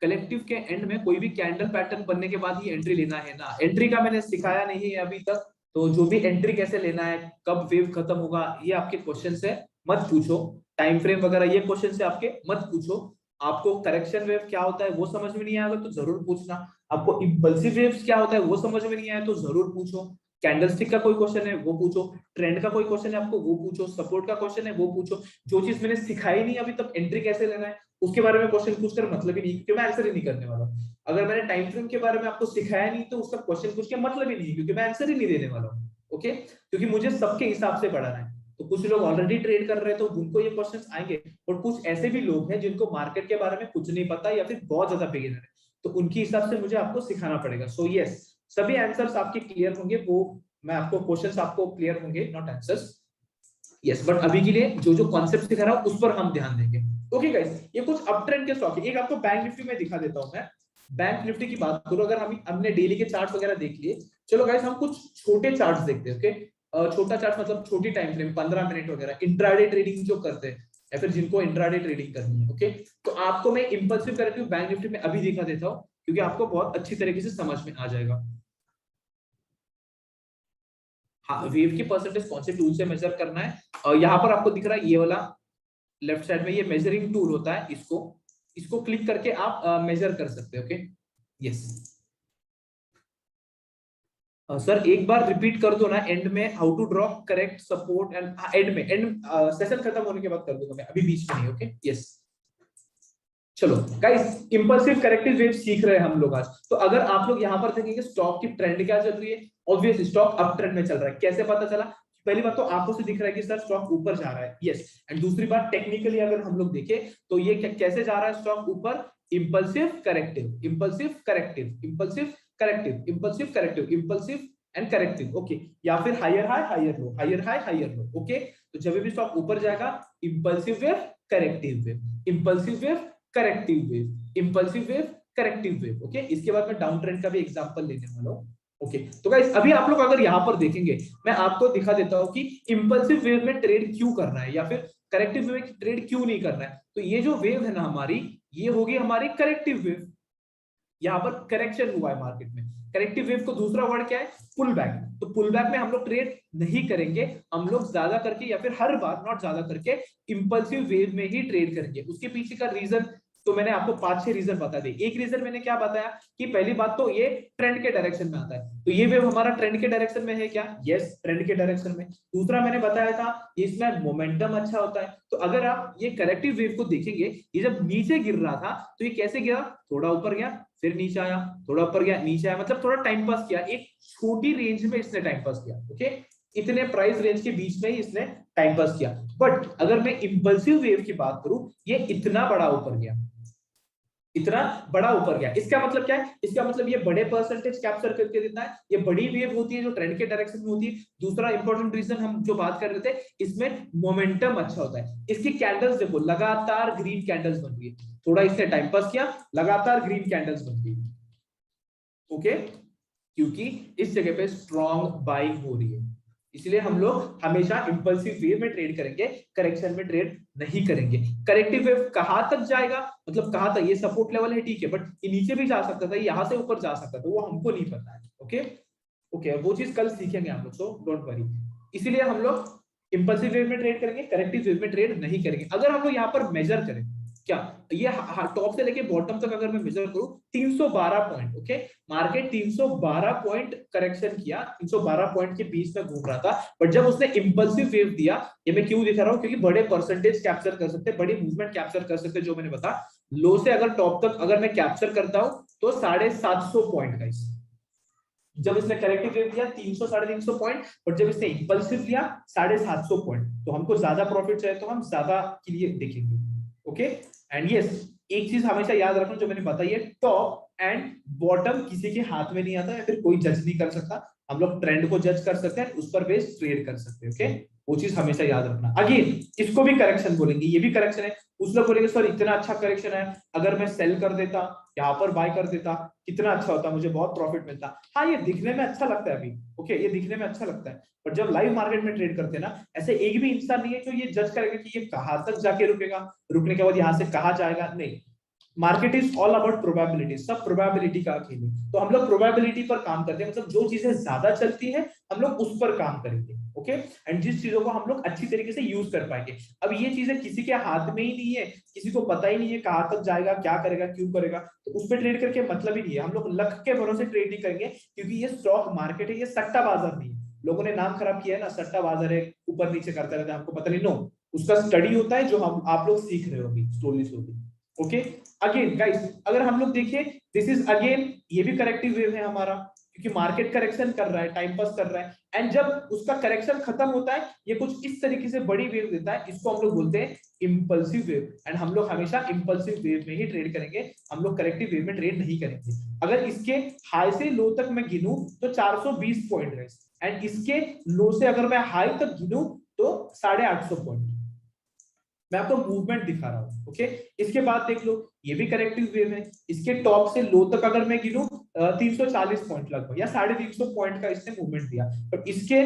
कलेक्टिव के एंड में कोई भी कैंडल पैटर्न बनने के बाद ही एंट्री लेना है ना, एंट्री का मैंने सिखाया नहीं है अभी तक, तो जो भी एंट्री कैसे लेना है, कब वेव खत्म होगा, ये आपके क्वेश्चन से मत पूछो। टाइम फ्रेम वगैरह ये क्वेश्चन से आपके मत पूछो। आपको करेक्शन वेव क्या होता है वो समझ में नहीं आएगा तो जरूर पूछना, आपको इंपल्सिव वेव्स क्या होता है वो समझ में नहीं आया तो जरूर पूछो, कैंडलस्टिक का कोई क्वेश्चन है वो पूछो, ट्रेंड का कोई क्वेश्चन है आपको वो पूछो, सपोर्ट का क्वेश्चन है वो पूछो। जो चीज मैंने सिखाई नहीं अभी तक एंट्री कैसे लेना है उसके बारे में क्वेश्चन पूछकर मतलब ही नहीं, क्योंकि मैं आंसर ही नहीं करने वाला। अगर मैंने टाइम फ्रेम के बारे में आपको सिखाया नहीं तो उसका क्वेश्चन पूछ के मतलब ही नहीं, क्योंकि मैं आंसर ही नहीं देने वाला हूँ। ओके, क्योंकि मुझे सबके हिसाब से पढ़ाना है। तो कुछ लोग ऑलरेडी ट्रेड कर रहे हैं तो उनको ये क्वेश्चंस आएंगे, और कुछ ऐसे भी लोग हैं जिनको मार्केट के बारे में कुछ नहीं पता या फिर बहुत ज्यादा बिगिनर है, तो उनके हिसाब से मुझे आपको सिखाना पड़ेगा। सो यस, सभी आंसर्स आपके क्लियर होंगे, वो मैं आपको क्वेश्चंस आपको क्लियर होंगे, नॉट आंसर्स। यस, बट अभी के लिए जो जो कॉन्सेप्ट सिखा रहा हूं उस पर हम ध्यान देंगे। ओके गाइस, ये कुछ अप ट्रेंड के स्टॉक है। एक आपको बैंक निफ्टी में दिखा देता हूं मैं। बैंक निफ्टी की बात करो, अगर हमने डेली के चार्ट्स वगैरह देख लिए, चलो गाइस हम कुछ छोटे चार्ट्स देखते हैं। ओके, छोटा चार्ट मतलब छोटी टाइम फ्रेम 15 मिनट वगैरह, इंट्राडे ट्रेडिंग जो करते हैं या फिर जिनको इंट्राडे ट्रेडिंग करनी है। ओके, तो आपको मैं इंपल्सिव करेक्टिव बैंक निफ्टी में अभी दिखा देता हूं, क्योंकि आपको बहुत अच्छी तरीके से समझ में आ जाएगा। हाँ, वेव की परसेंटेज कौन से टूल से मेजर करना है, यहाँ पर आपको दिख रहा है ये वाला लेफ्ट साइड में ये मेजरिंग टूल होता है, इसको क्लिक करके आप मेजर कर सकते हैं। ओके यस सर एक बार रिपीट कर दो ना एंड में, how to draw correct support and end में, एंड सेशन खत्म होने के बाद कर दूंगा मैं, अभी बीच में नहीं। ओके यस चलो गाइस, इंपल्सिव करेक्टिव वेव सीख रहे हैं हम लोग आज। तो अगर आप लोग यहाँ पर देखेंगे स्टॉक की ट्रेंड क्या चल रही है, ऑब्वियसली स्टॉक अप ट्रेंड में चल रहा है। कैसे पता चला? पहली बात तो आंखों से दिख रहा है कि सर स्टॉक ऊपर जा रहा है, यस। एंड दूसरी बात टेक्निकली अगर हम लोग देखें तो ये कैसे जा रहा है स्टॉक ऊपर, impulsive corrective, impulsive corrective, impulsive corrective, impulsive corrective, impulsive and corrective. Okay, या फिर higher high higher low, higher high higher low. Okay, तो जब भी स्टॉक ऊपर जाएगा impulsive wave, corrective wave, impulsive wave, corrective wave, impulsive wave, corrective wave. Okay, इसके बाद मैं डाउन ट्रेंड का भी एग्जांपल लेने वाला हूं। ओके तो गाइस अभी आप लोग अगर यहां पर देखेंगे, मैं आपको दिखा देता हूं कि इंपल्सिव वेव में ट्रेड क्यों करना है या फिर करेक्टिव वेव में ट्रेड क्यों नहीं करना है। तो ये जो वेव है ना हमारी, ये होगी हमारी करेक्टिव वेव। यहाँ पर करेक्शन हुआ है मार्केट में। करेक्टिव वेव को दूसरा वर्ड क्या है? Pull back. तो पुल बैक में हम लोग ट्रेड नहीं करेंगे, हम लोग ज्यादा करके या फिर हर बार नॉट ज्यादा करके इंपल्सिव वेव में ही ट्रेड करेंगे। उसके पीछे का रीजन तो मैंने आपको 5-6 रीजन बता दिए। एक रीजन मैंने क्या बताया कि पहली बात तो ये ट्रेंड के डायरेक्शन में आता है, तो ये वेव हमारा ट्रेंड के डायरेक्शन में है क्या? यस, ट्रेंड के डायरेक्शन में। दूसरा मैंने बताया था इसमें मोमेंटम अच्छा होता है। तो अगर आप ये करेक्टिव वेव को देखेंगे, ये जब नीचे गिर रहा था तो ये कैसे गिरा? थोड़ा ऊपर गया, फिर नीचे आया, थोड़ा ऊपर गया, नीचे आया, मतलब थोड़ा टाइम पास किया, एक छोटी रेंज में इसने टाइम पास किया। ओके, इतने प्राइस रेंज के बीच में ही इसने टाइम पास किया। बट अगर मैं इंपल्सिव वेव की बात करूं, ये इतना बड़ा ऊपर गया, इतना बड़ा ऊपर गया। इसका मतलब क्या है? इसका मतलब ये बड़े परसेंटेज कैप्चर करके देता है, ये बड़ी वेव होती है जो ट्रेंड के डायरेक्शन में होती है। दूसरा इंपॉर्टेंट रीजन हम जो बात कर रहे थे, इसमें मोमेंटम अच्छा होता है। इसकी कैंडल्स देखो, लगातार ग्रीन कैंडल्स बन रही है, थोड़ा इसने टाइम पास किया, लगातार ग्रीन कैंडल्स बन रही है। ओके, क्योंकि इस जगह पे स्ट्रॉन्ग बाइंग हो रही है, इसलिए हम लोग हमेशा इंपल्सिव वेव में ट्रेड करेंगे, करेक्शन में ट्रेड नहीं करेंगे। करेक्टिव वेव कहां तक जाएगा, मतलब कहां तक, ये सपोर्ट लेवल है ठीक है, बट ये नीचे भी जा सकता था, यहां से ऊपर जा सकता था, वो हमको नहीं पता है। ओके ओके, वो चीज कल सीखेंगे हम लोग, सो डोंट वरी। इसीलिए हम लोग इंपल्सिव वेव में ट्रेड करेंगे, करेक्टिव वेव में ट्रेड नहीं करेंगे। अगर हम लोग यहाँ पर मेजर करें, क्या ये टॉप से लेके बॉटम तक अगर मैं मेजर करूं 312 point, okay, market 312 point correction किया, 312 पॉइंट के बीच में घूम रहा था। बट जब उसने इंपल्सिव वेव दिया, ये मैं क्यों दिखा रहा हूं, क्योंकि बड़े परसेंटेज कैप्चर कर सकते, बड़ी मूवमेंट कैप्चर कर सकते, जो मैंने बता, लो से अगर टॉप तक अगर मैं कैप्चर करता हूं तो 750 पॉइंट का। जब इसने करेक्टिव वेव दिया 300 350 पॉइंट, बट जब इसने इंपल्सिव लिया 750 पॉइंट, तो हमको ज्यादा प्रॉफिट चाहिए तो हम ज्यादा के लिए देखेंगे। ओके एंड यस, एक चीज हमेशा याद रखना जो मैंने बताई है, टॉप एंड बॉटम किसी के हाथ में नहीं आता या फिर कोई जज नहीं कर सकता। हम लोग ट्रेंड को जज कर सकते हैं, उस पर बेस ट्रेड कर सकते हैं। ओके, वो चीज हमेशा याद रखना। अगेन इसको भी करेक्शन बोलेंगे, ये भी करेक्शन है। उस लोग बोलेंगे सर इतना अच्छा करेक्शन है, अगर मैं सेल कर देता, यहाँ पर बाय कर देता, कितना अच्छा होता, मुझे बहुत प्रॉफिट मिलता। हाँ, ये दिखने में अच्छा लगता है अभी, ओके, ये दिखने में अच्छा लगता है, बट जब लाइव मार्केट में ट्रेड करते हैं ना, ऐसे एक भी इंसान नहीं है जो ये जज करेगा कि ये कहां तक जाके रुकेगा, रुकने के बाद यहाँ से कहां जाएगा। नहीं, market is all about probability, सब प्रोबेबिलिटी का खेल है। तो हम लोग प्रोबेबिलिटी पर काम करते हैं, मतलब जो चीजें ज्यादा चलती है हम लोग उस पर काम करेंगे। ओके एंड जिस चीजों को हम लोग अच्छी तरीके से यूज कर पाएंगे। अब ये चीजें किसी के हाथ में ही नहीं है, किसी को पता ही नहीं है कहां तक जाएगा, क्या करेगा, क्यों करेगा, तो उस पर ट्रेड करके मतलब ही नहीं है। हम लोग लक के भरोसे ट्रेड नहीं करेंगे, क्योंकि ये स्टॉक मार्केट है, ये सट्टा बाजार नहीं है। लोगों ने नाम खराब किया है ना, सट्टा बाजार है, ऊपर नीचे करता रहता है, हमको पता नहीं। नो, उसका स्टडी होता है जो हम आप लोग सीख रहे हो अभी slowly slowly. Okay again guys, अगर हम लोग देखिए, दिस इज अगेन, ये भी करेक्टिव वेव है हमारा, क्योंकि मार्केट करेक्शन कर रहा है, टाइम पास कर रहा है। एंड जब उसका करेक्शन खत्म होता है, ये कुछ इस तरीके से बड़ी वेव देता है, इसको हम लोग बोलते हैं इंपल्सिव वेव। एंड हम लोग हमेशा इंपल्सिव वेव में ही ट्रेड करेंगे, हम लोग करेक्टिव वेव में ट्रेड नहीं करेंगे। अगर इसके हाई से लो तक मैं गिनूं तो 420 पॉइंट है, एंड इसके लो से अगर मैं हाई तक गिनूं तो 850 पॉइंट। मैं आपको मूवमेंट दिखा रहा हूं। ओके, इसके बाद देख लो, ये भी करेक्टिव वेव है। इसके टॉप से लो तक अगर मैं गिनूं 340 पॉइंट लगभग या 350 पॉइंट का इसने मूवमेंट दिया। पर इसके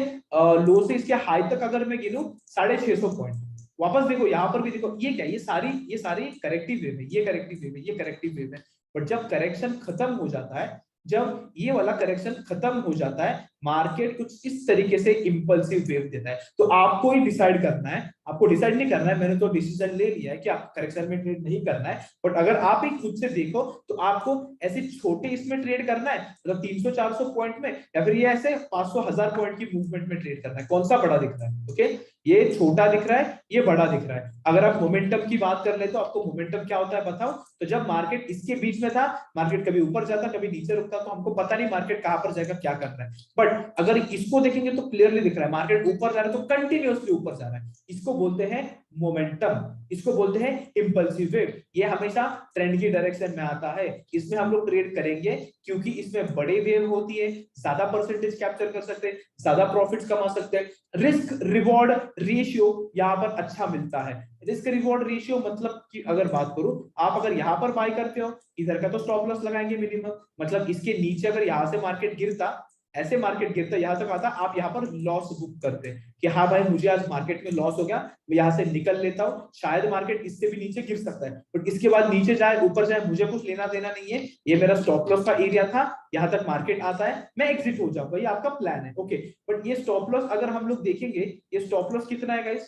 लो से इसके हाई तक अगर मैं गिनूं 650 पॉइंट। वापस देखो, यहाँ पर भी देखो, ये क्या, ये सारी करेक्टिव वेव है, ये करेक्टिव वेव है, ये करेक्टिव वेव है। बट जब करेक्शन खत्म हो जाता है, जब ये वाला करेक्शन खत्म हो जाता है, मार्केट कुछ इस तरीके से इंपल्सिव वेव देता है। तो आपको ही डिसाइड करना है, आपको डिसाइड नहीं करना है, मैंने तो डिसीजन ले लिया है कि आप करेक्शन में ट्रेड नहीं करना है, बट अगर आप ही खुद से देखो तो आपको ऐसे छोटे इसमें ट्रेड करना है, मतलब 300-400 पॉइंट में, या फिर ये ऐसे 500-1000 पॉइंट की मूवमेंट में ट्रेड करना है, कौन सा बड़ा दिख रहा है? ओके, ये छोटा दिख रहा है, ये बड़ा दिख रहा है। अगर आप मोमेंटम की बात कर ले तो आपको मोमेंटम क्या होता है बताओ? तो जब मार्केट इसके बीच में था, मार्केट कभी ऊपर जाता कभी नीचे रुकता, तो हमको पता नहीं मार्केट कहां पर जाएगा, क्या करना है। बट अगर इसको देखेंगे तो क्लियरली दिख रहा है मार्केट ऊपर जा रहा है, तो कंटिन्यूअसली ऊपर जा रहा है, इसको बोलते हैं मोमेंटम, इसको बोलते हैं इंपल्सिव वेव। ये हमेशा ट्रेंड की डायरेक्शन में आता है, इसमें हम लोग ट्रेड करेंगे क्योंकि इसमें बड़े वेव होती है, ज्यादा परसेंटेज कैप्चर कर सकते हैं, ज्यादा प्रॉफिट्स कमा सकते हैं, रिस्क रिवॉर्ड रेशियो यहाँ पर अच्छा मिलता है। रिस्क रिवॉर्ड रेशियो मतलब कि अगर बात करूं, आप अगर यहाँ पर बाय करते हो, इधर का तो स्टॉप लॉस लगाएंगे मिनिमम, मतलब इसके नीचे अगर यहाँ से मार्केट गिरता, ऐसे मार्केट गिरता यहाँ तक आता, आप यहाँ पर लॉस बुक करते हैं कि हाँ भाई मुझे आज मार्केट में लॉस हो गया, मैं यहाँ से निकल लेता हूँ, शायद मार्केट इससे भी नीचे गिर सकता है, बट इसके बाद नीचे जाए ऊपर जाए मुझे कुछ लेना देना नहीं है, ये मेरा स्टॉप लॉस का एरिया था, यहाँ तक मार्केट आता है मैं एग्जिट हो जाऊंगा, ये आपका प्लान है। ओके, बट ये स्टॉप लॉस अगर हम लोग देखेंगे, ये स्टॉप लॉस कितना है गाइस,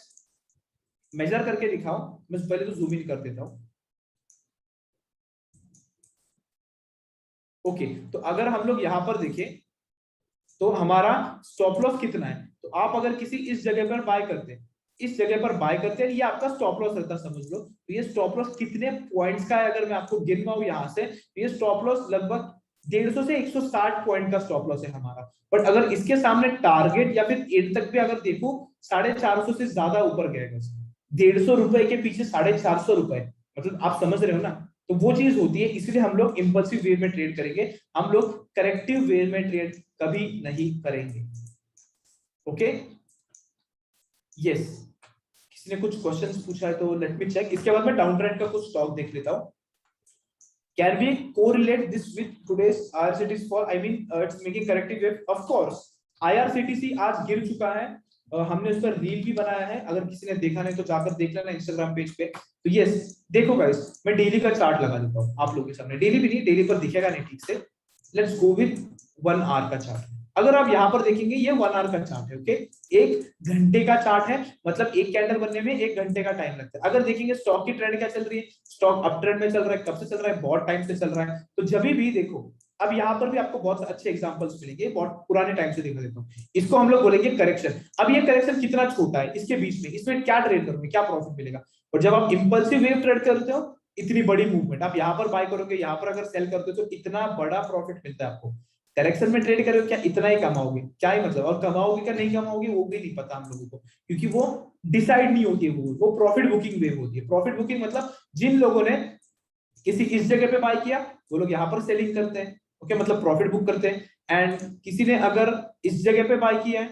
मेजर करके दिखाओ, मैं पहले तो जूम इन कर देता हूँ। ओके, तो अगर हम लोग यहाँ पर देखें तो हमारा स्टॉप लॉस कितना है, तो आप अगर किसी इस जगह पर बाय करते हैं, इस जगह पर बाय करते हैं, ये आपका स्टॉप लॉस रहता है समझ लो, तो ये स्टॉप लॉस कितने पॉइंट्स का है अगर मैं आपको गिनवाऊं यहाँ से, तो ये स्टॉप लॉस लगभग 150 से 160 पॉइंट का स्टॉप लॉस है हमारा। बट अगर इसके सामने टारगेट या फिर एंड तक भी अगर देखो 450 से ज्यादा ऊपर गया, 150 रुपए के पीछे 450 रुपए, मतलब आप समझ रहे हो ना, तो वो चीज होती है, इसलिए हम लोग इंपल्सिव वे में ट्रेड करेंगे, हम लोग करेक्टिव वे में ट्रेड कभी नहीं करेंगे। ओके, यस, किसी ने कुछ क्वेश्चंस पूछा है तो लेट मी चेक, इसके बाद मैं डाउन ट्रेंड का कुछ स्टॉक देख लेता हूं। Can we correlate this with today's IRCTC fall? I mean, it's making corrective wave. Of course, IRCTC आज गिर चुका है, हमने उस पर रील भी बनाया है, अगर किसी ने देखा नहीं तो जाकर देख लेना इंस्टाग्राम पेज पे। तो यस, देखो गाइस, मैं डेली का चार्ट लगा देता हूँ आप लोगों के सामने, डेली भी नहीं, डेली पर दिखेगा नहीं ठीक से, लेट्स गो विद 1 आवर का चार्ट। अगर आप यहाँ पर देखेंगे ये 1 आवर का चार्ट है, ओके, 1 घंटे का चार्ट है, मतलब एक कैंडल बनने में 1 घंटे का टाइम लगता है। अगर देखेंगे स्टॉक की ट्रेंड क्या चल रही है, स्टॉक अप ट्रेंड में चल रहा है, कब से चल रहा है, बहुत टाइम से चल रहा है, तो जब भी देखो, अब यहाँ पर भी आपको बहुत अच्छे एग्जांपल्स मिलेंगे, बहुत पुराने टाइम से दिखा देता हूँ, इसको हम लोग बोलेंगे करेक्शन। अब ये करेक्शन कितना छोटा है, इसके बीच में, इसमें क्या ट्रेड करोगे, क्या प्रॉफिट मिलेगा, और जब आप इंपल्सिव वेव ट्रेड करते हो, इतनी बड़ी मूवमेंट, आप यहाँ पर बाय करोगे, यहाँ पर अगर सेल करते हो तो इतना बड़ा प्रॉफिट मिलता है आपको। करेक्शन में ट्रेड करोगे क्या इतना ही कमाओगे, क्या ही मतलब, और कमाओगे क्या नहीं कमाओगे वो भी नहीं पता हम लोगों को, क्योंकि वो डिसाइड नहीं होती है, वो प्रॉफिट बुकिंग वेव होती है। प्रॉफिट बुकिंग मतलब जिन लोगों ने किसी इस जगह पे बाय किया वो लोग यहाँ पर सेलिंग करते हैं, ओके, मतलब प्रॉफिट बुक करते हैं, एंड किसी ने अगर इस जगह पे बाय किया है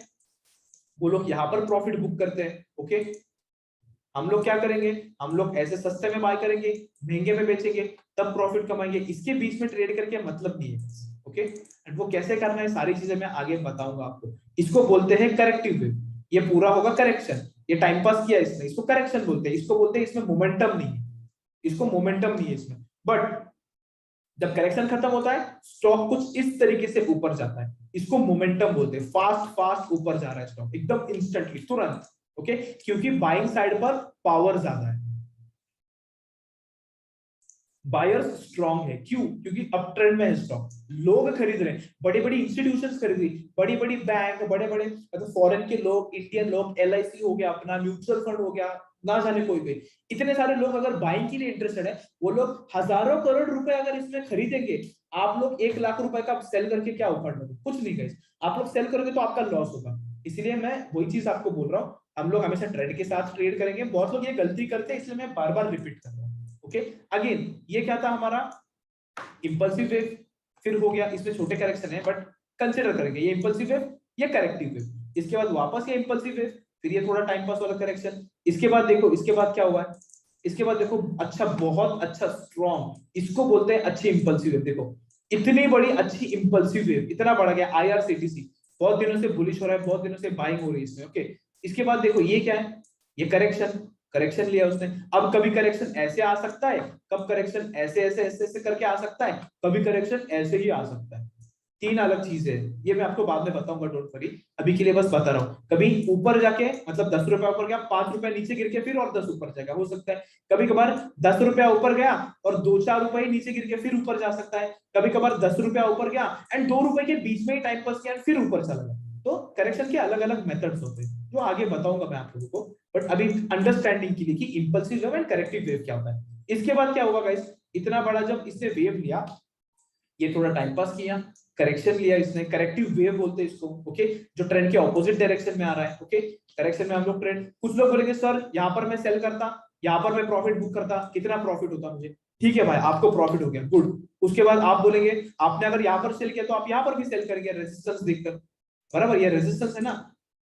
वो लोग यहाँ पर प्रॉफिट बुक करते हैं। ओके, हम लोग क्या करेंगे, हम लोग ऐसे सस्ते में बाय करेंगे, महंगे में बेचेंगे, तब प्रॉफिट कमाएंगे, इसके बीच में ट्रेड करके मतलब नहीं है। ओके, एंड वो कैसे करना है सारी चीजें मैं आगे बताऊंगा आपको। इसको बोलते हैं करेक्टिव वेव, ये पूरा होगा करेक्शन, ये टाइम पास किया इसने, इसको करेक्शन बोलते हैं, इसको बोलते हैं इसमें मोमेंटम नहीं है, इसको मोमेंटम नहीं है इसमें। बट जब करेक्शन खत्म होता है स्टॉक कुछ इस तरीके से ऊपर जाता है, इसको मोमेंटम बोलते हैं, फास्ट फास्ट ऊपर जा रहा है स्टॉक एकदम इंस्टेंटली, तुरंत। ओके, क्योंकि बाइंग साइड पर पावर ज्यादा है, बायर्स स्ट्रांग है, क्यों, क्योंकि अप ट्रेंड में है स्टॉक, लोग खरीद रहे हैं, बड़ी बड़ी इंस्टीट्यूशंस खरीद रही, बड़ी बड़ी बैंक, बड़े बड़े मतलब फॉरेन के लोग, इंडियन लोग, LIC हो गया अपना, म्यूचुअल फंड हो गया, ना जाने कोई कोई, इतने सारे लोग अगर बाइंग के लिए इंटरेस्टेड है, वो लोग हजारों करोड़ रुपए अगर इसमें खरीदेंगे, आप लोग 1 लाख रुपए का सेल करके क्या उखाड़ लोगे, कुछ नहीं गाइस, आप लोग सेल करोगे तो आपका लॉस होगा। इसलिए मैं वही चीज आपको बोल रहा हूँ, हम लोग हमेशा ट्रेंड के साथ ट्रेड करेंगे, बहुत लोग ये गलती करते हैं, इसलिए मैं बार बार रिपीट कर रहा हूँ। ओके, अगेन ये क्या था हमारा इंपल्सिव वेव, फिर हो गया, इसमें छोटे करेक्शन है बट कंसीडर करेंगे, ये इंपल्सिव वेव, ये करेक्टिव वेव, इसके बाद वापस ये इंपल्सिव वेव, फिर ये थोड़ा टाइम पास वाला करेक्शन, इसके बाद देखो, इसके बाद क्या हुआ है, इसके बाद देखो, अच्छा बहुत अच्छा स्ट्रॉन्ग, इसको बोलते हैं अच्छी इंपल्सिव वेव। देखो इतनी बड़ी अच्छी इंपल्सिव वेव, इतना बढ़ गया, IRCTC बहुत दिनों से बुलिश हो रहा है, बहुत दिनों से बाइंग हो रही है इसमें। ओके, इसके बाद देखो ये क्या है, ये करेक्शन, करेक्शन लिया उसने, अब कभी करेक्शन ऐसे आ सकता है, कब करेक्शन ऐसे ऐसे ऐसे ऐसे करके आ सकता है, कभी करेक्शन ऐसे ही आ सकता है। तीन अलग चीजें हैं, ये मैं आपको बाद में बताऊंगा, डोंट वरी, अभी के लिए बस बता रहा हूँ। कभी ऊपर जाके मतलब 10 रुपया ऊपर गया, 5 रुपया नीचे गिर के फिर और 10 ऊपर जाएगा, हो सकता है। कभी कभार 10 रुपया ऊपर गया और 2-4 रुपए नीचे गिर के फिर ऊपर जा सकता है। कभी कभार 10 रुपया ऊपर गया एंड 2 रुपए के बीच में ही टाइम पास किया फिर ऊपर चला गया। तो करेक्शन के अलग अलग मेथड्स होते हैं जो आगे बताऊंगा मैं आप लोगों को, बट अभी अंडरस्टैंडिंग के लिए कि impulsive wave and corrective wave क्या होता है। इसके बाद क्या होगा गाइस, इतना बड़ा जब इसने वेव लिया, ये थोड़ा टाइम पास किया, करेक्शन लिया इसने, करेक्टिव वेव बोलते हैं इसको, ओके, जो ट्रेंड के ऑपोजिट डायरेक्शन में आ रहा है, ओके। करेक्शन में हम लोग ट्रेंड, कुछ लोग बोलेंगे सर यहाँ पर मैं सेल करता, यहाँ पर मैं प्रॉफिट बुक करता, कितना प्रॉफिट होता मुझे, ठीक है भाई आपको प्रॉफिट हो गया, गुड। उसके बाद आप बोलेंगे आपने अगर यहाँ पर सेल किया तो आप यहाँ पर भी सेल करेंगे रेजिस्टेंस देखकर, बराबर, ये रेजिस्टेंस है ना,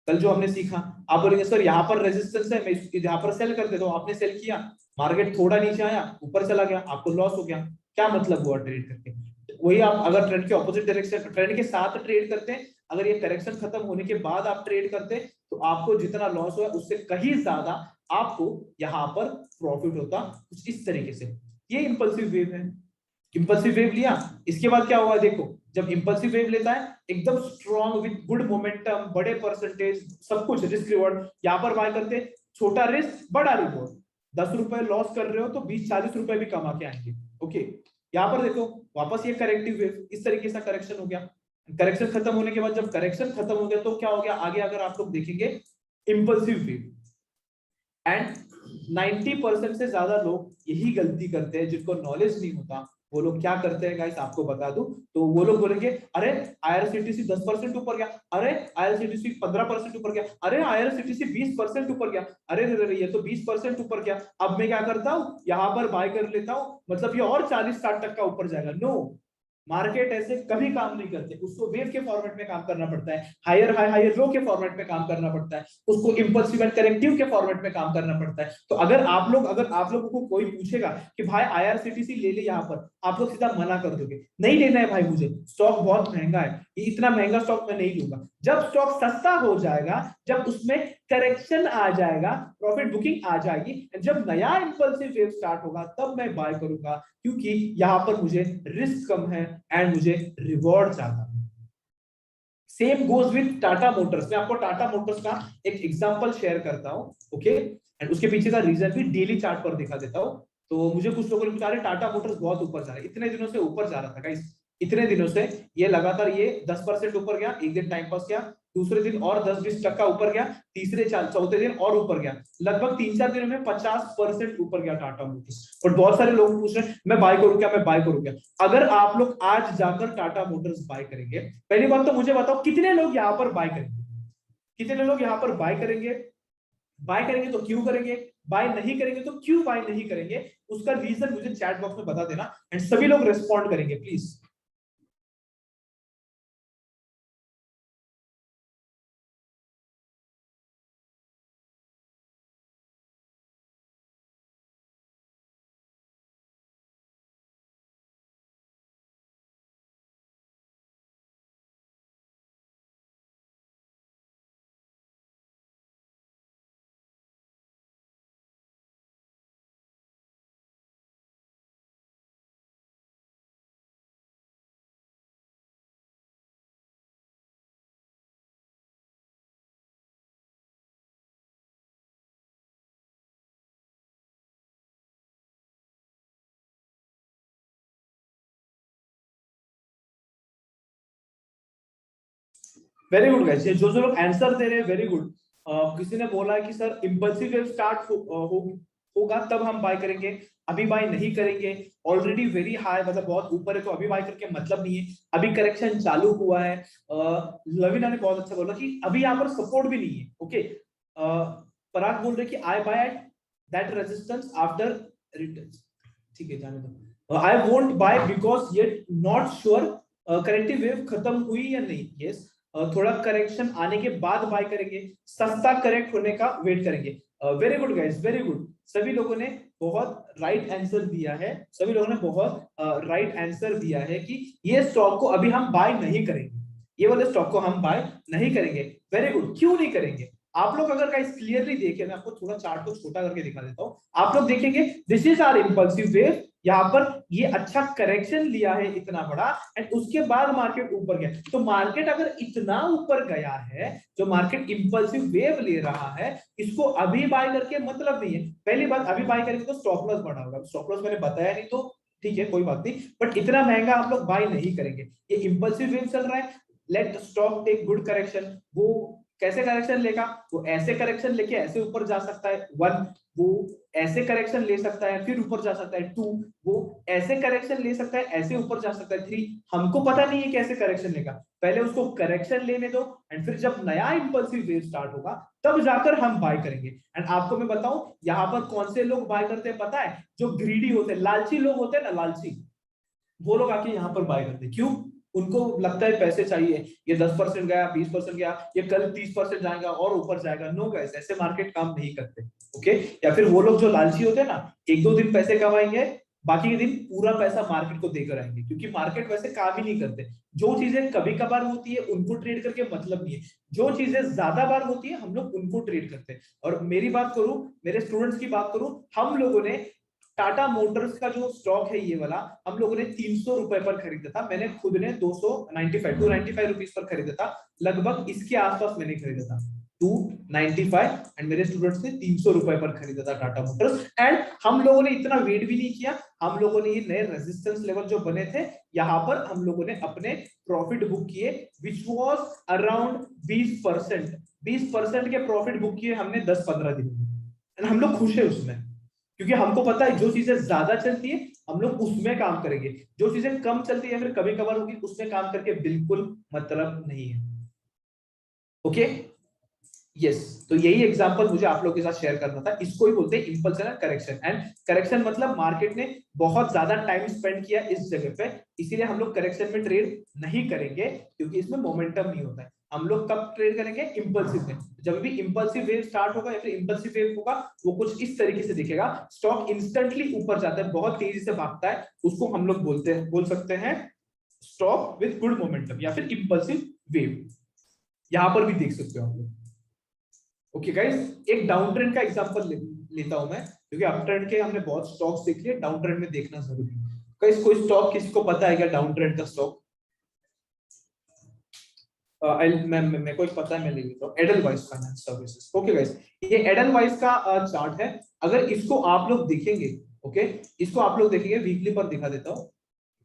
कल जो हमने सीखा। आप बोलेंगे सर यहाँ पर रेजिस्टेंस है, मैं यहाँ पर सेल कर देता हूँ, आपने सेल किया, मार्केट थोड़ा नीचे आया, ऊपर चला गया, आपको लॉस हो गया, क्या मतलब हुआ ट्रेड करके। वही आप अगर ट्रेंड के ऑपोजिट डायरेक्शन, ट्रेंड के साथ ट्रेड करते हैं, अगर ये करेक्शन खत्म होने के बाद आप ट्रेड करते हैं, तो आपको जितना लॉस हुआ उससे कहीं ज्यादा आपको यहाँ पर प्रॉफिट होता, कुछ इस तरीके से। ये इंपल्सिव वेव है, इंपल्सिव वेव लिया, इसके बाद क्या हुआ देखो, जब इंपल्सिव वेव लेता है एकदम स्ट्रॉन्ग विद गुड मोमेंटम, बड़े परसेंटेज, सब कुछ रिस्क रिवॉर्ड, यहाँ पर बाय करते, छोटा रिस्क बड़ा रिवॉर्ड, 10 रुपए लॉस कर रहे हो तो 20-40 रुपए भी कमा के आएंगे, ओके। यहाँ पर देखो वापस ये करेक्टिव वेव, इस तरीके से करेक्शन हो गया, करेक्शन खत्म होने के बाद जब करेक्शन खत्म हो गया तो क्या हो गया आगे, अगर आप लोग देखेंगे इंपल्सिव वेव। एंड 90% से ज्यादा लोग यही गलती करते हैं, जिनको नॉलेज नहीं होता, वो लोग क्या करते हैं गाइस आपको बता दूं, तो वो लोग बोलेंगे अरे आईआरसीटीसी 10% ऊपर गया, अरे आईआरसीटीसी 15% ऊपर गया, अरे आईआरसीटीसी 20% ऊपर गया, अरे रे ये तो 20% ऊपर गया, अब मैं क्या करता हूँ यहाँ पर बाय कर लेता हूँ, मतलब ये और 40-60% ऊपर जाएगा। नो, मार्केट ऐसे कभी काम नहीं करते, उसको वेव के फॉर्मेट में काम करना पड़ता है, हायर हाई हायर लो के फॉर्मेट में काम करना पड़ता है, उसको इंपल्सिव एंड करेक्टिव के फॉर्मेट में काम करना पड़ता है। तो अगर आप लोगों को कोई पूछेगा कि भाई आईआरसीटीसी ले ले यहाँ पर, आप लोग सीधा मना कर दोगे, नहीं लेना है भाई मुझे, स्टॉक बहुत महंगा है, ये इतना महंगा स्टॉक मैं नहीं लूंगा। जब स्टॉक सस्ता हो जाएगा, जब उसमें करेक्शन आ जाएगा, प्रॉफिट बुकिंग आ जाएगी, जब नया इंपल्सिव वेव स्टार्ट होगा तब मैं बाय करूंगा, क्योंकि यहां पर मुझे रिस्क कम है एंड मुझे रिवॉर्ड ज्यादा है। Same goes with Tata Motors, मैं आपको टाटा मोटर्स का एक एग्जांपल शेयर करता हूं, ओके, एंड उसके पीछे का रीजन भी डेली चार्ट पर दिखा देता हूं। तो मुझे कुछ लोगों ने पूछा अरे टाटा मोटर्स बहुत ऊपर जा रहा है, इतने दिनों से ऊपर जा रहा था गाइस, इतने दिनों से ये लगातार ये 10% ऊपर गया, एक दिन टाइम पास किया, दूसरे दिन और 10-20% ऊपर गया, तीसरे चौथे दिन और ऊपर गया, लगभग 3-4 दिनों में 50% ऊपर गया टाटा मोटर्स। और बहुत सारे लोग पूछ रहे हैं मैं बाय करूं क्या, मैं बाय करूं क्या। अगर आप लोग आज जाकर टाटा मोटर्स बाय करेंगे, पहली बात तो मुझे बताओ कितने लोग यहाँ पर बाय करेंगे, कितने लोग यहाँ पर बाय करेंगे, बाय करेंगे तो क्यों करेंगे, बाय नहीं करेंगे तो क्यों बाय नहीं करेंगे, उसका रीजन मुझे चैट बॉक्स में बता देना एंड सभी लोग रेस्पॉन्ड करेंगे प्लीज। वेरी गुड गाइस, ये जो जो लोग आंसर दे रहे हैं वेरी गुड। किसी ने बोला है कि सर इंपल्सिव वेव स्टार्ट होगा तब हम बाय करेंगे, अभी बाय नहीं करेंगे, ऑलरेडी वेरी हाई मतलब बहुत ऊपर है तो अभी बाय करके मतलब नहीं है, अभी करेक्शन चालू हुआ है। लविना ने बहुत अच्छा बोला कि अभी यहाँ पर सपोर्ट भी नहीं है, ओके। पराग बोल रहे कि I buy at that resistance after return, ठीक है जाने दो। I won't buy because yet not sure corrective wave खत्म हुई या नहीं, यस थोड़ा करेक्शन आने के बाद बाय करेंगे, सस्ता करेक्ट होने का वेट करेंगे। Very good guys, very good, सभी लोगों ने बहुत राइट आंसर दिया है, सभी लोगों ने बहुत राइट आंसर दिया है कि ये स्टॉक को अभी हम बाय नहीं करेंगे, ये वाले स्टॉक को हम बाय नहीं करेंगे। वेरी गुड, क्यों नहीं करेंगे, आप लोग अगर गाइस क्लियरली देखें, मैं आपको थोड़ा चार्ट को छोटा करके दिखा देता हूं, आप लोग देखेंगे this is our impulsive wave, यहाँ पर ये अच्छा करेक्शन लिया है इतना बड़ा, एंड उसके बाद मार्केट ऊपर गया। तो मार्केट अगर इतना ऊपर गया है, जो मार्केट इंपल्सिव वेव ले रहा है, इसको अभी बाय करके मतलब नहीं है। पहली बात, अभी बाय करेंगे तो स्टॉप लॉस बढ़ा होगा, स्टॉप लॉस मैंने बताया नहीं तो ठीक है कोई बात नहीं, बट इतना महंगा आप लोग बाय नहीं करेंगे। ये इंपल्सिव वेव चल रहा है, let stock take good correction. वो कैसे करेक्शन लेगा, वो ऐसे करेक्शन लेके ऐसे ऊपर जा सकता है 1, वो ऐसे करेक्शन ले सकता है फिर ऊपर जा सकता है 2, वो ऐसे करेक्शन ले सकता है ऐसे ऊपर जा सकता है 3। हमको पता नहीं है कैसे करेक्शन लेगा, पहले उसको करेक्शन लेने दो, एंड फिर जब नया इंपल्सिव वेव स्टार्ट होगा तब जाकर हम बाय करेंगे। एंड आपको मैं बताऊं यहाँ पर कौन से लोग बाय करते हैं पता है, जो ग्रीडी होते हैं, लालची लोग होते हैं ना, लालची, वो लोग आके यहाँ पर बाय करते हैं। क्यों? उनको लगता है पैसे चाहिए, ये 10% गया 20% गया, ये कल 30% जाएगा और ऊपर जाएगा। नो गाइस, ऐसे मार्केट काम नहीं करते। ओके, या फिर वो लोग जो लालची होते हैं ना, एक दो दिन पैसे कमाएंगे, बाकी के दिन पूरा पैसा मार्केट को देकर आएंगे, क्योंकि मार्केट वैसे काम ही नहीं करते। जो चीजें कभी कभार होती है उनको ट्रेड करके मतलब नहीं है, जो चीजें ज्यादा बार होती है हम लोग उनको ट्रेड करते हैं। और मेरी बात करूं, मेरे स्टूडेंट्स की बात करूं, हम लोगों ने टाटा मोटर्स का जो स्टॉक है ये वाला, हम लोगों ने 300 रुपए पर खरीदा था। मैंने खुद ने 295 रुपीज पर खरीदा था, लगभग इसके आसपास मैंने खरीदा था 295, एंड मेरे स्टूडेंट्स ने 300 रुपए पर खरीदा था टाटा मोटर्स। एंड हम लोगों ने इतना वेट भी नहीं किया, हम लोगों ने ये नए रेजिस्टेंस लेवल जो बने थे यहाँ पर हम लोगों ने अपने प्रॉफिट बुक किए, विच वाज अराउंड 20%। 20% के प्रॉफिट बुक किए हमने 10-15 दिन में, एंड हम लोग खुश है उसमें, क्योंकि हमको पता है जो चीजें ज्यादा चलती है हम लोग उसमें काम करेंगे, जो चीजें कम चलती है फिर कभी कभार होगी उसमें काम करके बिल्कुल मतलब नहीं है। ओके, यस, तो यही एग्जांपल मुझे आप लोगों के साथ शेयर करना था। इसको ही बोलते हैं इंपल्स करेक्शन। एंड करेक्शन मतलब मार्केट ने बहुत ज्यादा टाइम स्पेंड किया इस जगह पे, इसीलिए हम लोग करेक्शन में ट्रेड नहीं करेंगे, क्योंकि इसमें मोमेंटम नहीं होता है। हम लोग कब ट्रेड करेंगे? इंपल्सिव में। जब भी इंपल्सिव वेव स्टार्ट होगा या फिर इंपल्सिव वेव होगा, वो कुछ इस तरीके से दिखेगा, स्टॉक इंस्टेंटली ऊपर जाता है, बहुत तेजी से भागता है, उसको हम लोग बोल सकते हैं स्टॉक विद गुड मोमेंटम या फिर इंपल्सिव वेव। यहां पर भी देख सकते हो आप लोग। ओके गाइस, एक डाउन ट्रेंड का एग्जांपल लेता हूं मैं, क्योंकि अप ट्रेंड के हमने बहुत स्टॉक्स देख लिए, डाउन ट्रेंड में देखना जरूरी है। गाइस, कोई स्टॉक किसको पता है क्या डाउन ट्रेंड का स्टॉक? मेरे को एक पता है, मैं ले लेता हूं, Edelweiss finance services. Okay guys, ये एडलवाइस का चार्ट है। अगर इसको आप लोग देखेंगे, ओके, इसको आप लोग देखेंगे, वीकली पर दिखा देता हूं,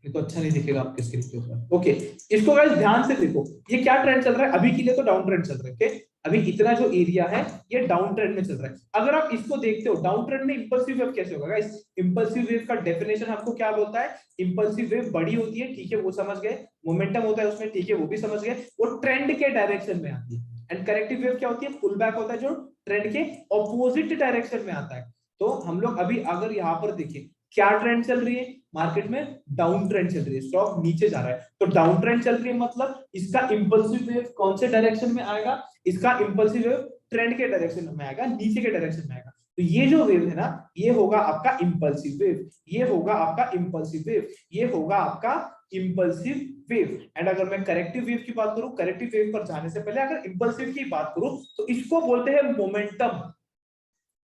ये तो अच्छा नहीं दिखेगा आपके स्क्रीन के ऊपर। ओके, इसको गाइस ध्यान से देखो, ये क्या ट्रेंड चल रहा है, अभी के लिए तो डाउन ट्रेंड चल रहा है। ओके, अभी इतना जो एरिया है ये डाउन ट्रेंड में चल रहा है। अगर आप इसको देखते हो डाउन ट्रेंड में इंपल्सिव वेव कैसे होगा गाइस? इंपल्सिव वेव का डेफिनेशन आपको क्या बोलता है? इंपल्सिव वेव बड़ी होती है, ठीक है वो समझ गए, मोमेंटम होता है उसमें, ठीक है वो भी समझ गए, वो ट्रेंड के डायरेक्शन में आती है। एंड करेक्टिव वेव क्या होती है? पुल बैक होता है, जो ट्रेंड के ऑपोजिट डायरेक्शन में आता है। तो हम लोग अभी अगर यहाँ पर देखें, क्या ट्रेंड चल रही है मार्केट में? डाउन ट्रेंड चल रही है, स्टॉक नीचे जा रहा है। तो डाउन ट्रेंड चल रही है मतलब इसका इंपल्सिव वेव कौन से डायरेक्शन में आएगा? इसका इंपल्सिव वेव ट्रेंड के डायरेक्शन में आएगा, नीचे के डायरेक्शन में आएगा। तो ये जो वेव है ना, ये होगा आपका इंपल्सिव वेव, ये होगा आपका इंपल्सिव वेव, ये होगा आपका इंपल्सिव वेव। एंड अगर मैं करेक्टिव वेव की बात करूं, करेक्टिव वेव पर जाने से पहले अगर इंपल्सिव की बात करूं, तो इसको बोलते हैं मोमेंटम।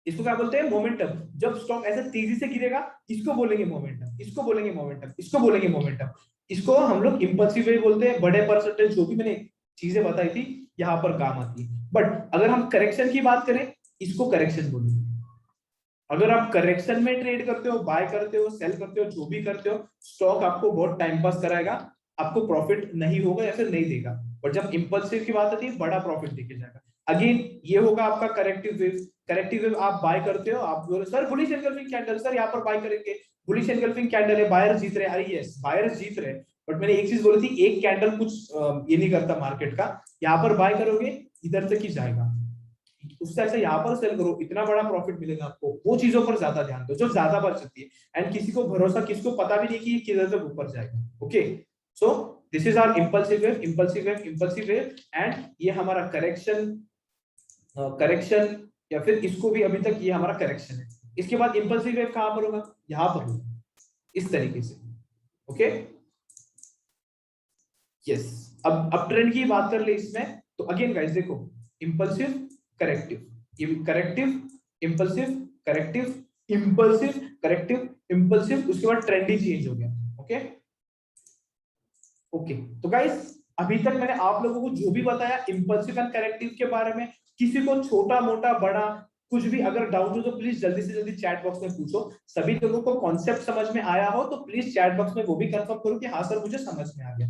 इसको क्या बोलते हैं? मोमेंटम। जब स्टॉक ऐसे तेजी से गिरेगा, इसको बोलेंगे मोमेंटम, इसको बोलेंगे मोमेंटम, इसको बोलेंगे मोमेंटम। इसको हम लोग इंपल्सिव वेव बोलते हैं। बड़े परसेंटेज जो भी मैंने चीजें बताई थी यहां पर काम आती है। बट अगर हम करेक्शन की बात करें, इसको करेक्शन बोलेंगे। अगर आप करेक्शन में ट्रेड करते हो, बाय करते हो, सेल करते हो, जो भी करते हो, स्टॉक आपको बहुत टाइम पास कराएगा, आपको प्रॉफिट नहीं होगा या फिर नहीं देगा। बट जब इंपल्सिव की बात आती है, बड़ा प्रॉफिट देके जाएगा। अगेन ये होगा आपका करेक्टिव वेव। करेक्टिव वेव आप बाय करते हो, आप बोले sir bullish engulfing candle, sir यहाँ पर बाय करेंगे, बुलिश एनगल्फिंग कैंडल है, बायर्स जीत रहे हैं। अरे यस, बायर्स जीत रहे हैं, बट मैंने एक चीज बोली थी, एक कैंडल कुछ ये नहीं करता मार्केट का। यहाँ पर बाय करोगे, इधर तक ही जाएगा, उससे ऐसे यहाँ पर सेल करो, इतना बड़ा प्रॉफिट मिलेगा आपको। वो चीजों पर ज्यादा ध्यान दो जो ज्यादा बढ़ सकती है। एंड किसी को भरोसा, किसी को पता भी नहीं कि ये किधर तक ऊपर जाएगा। Okay, so this is our impulsive wave, impulsive wave, impulsive wave. And ये हमारा करेक्शन, करेक्शन, या फिर इसको भी अभी तक ये हमारा करेक्शन है। इसके बाद इंपल्सिव वेव कहां पर होगा? यहां पर होगा, इस तरीके से। Okay, yes. अब ट्रेंड की बात कर ले इसमें, तो अगेन गाइस देखो, impulsive corrective, corrective, impulsive, corrective, impulsive, corrective, impulsive, उसके बाद ट्रेंडी चेंज हो गया। ओके ओके, तो गाइस अभी तक मैंने आप लोगों को जो भी बताया इम्पल्सिव एंड करेक्टिव के बारे में, किसी को छोटा मोटा बड़ा कुछ भी अगर डाउट हो तो प्लीज जल्दी से जल्दी चैट बॉक्स में पूछो। सभी लोगों को कॉन्सेप्ट समझ में आया हो तो प्लीज चैट बॉक्स में वो भी कंफर्म करो कि हाँ सर मुझे समझ में आ गया,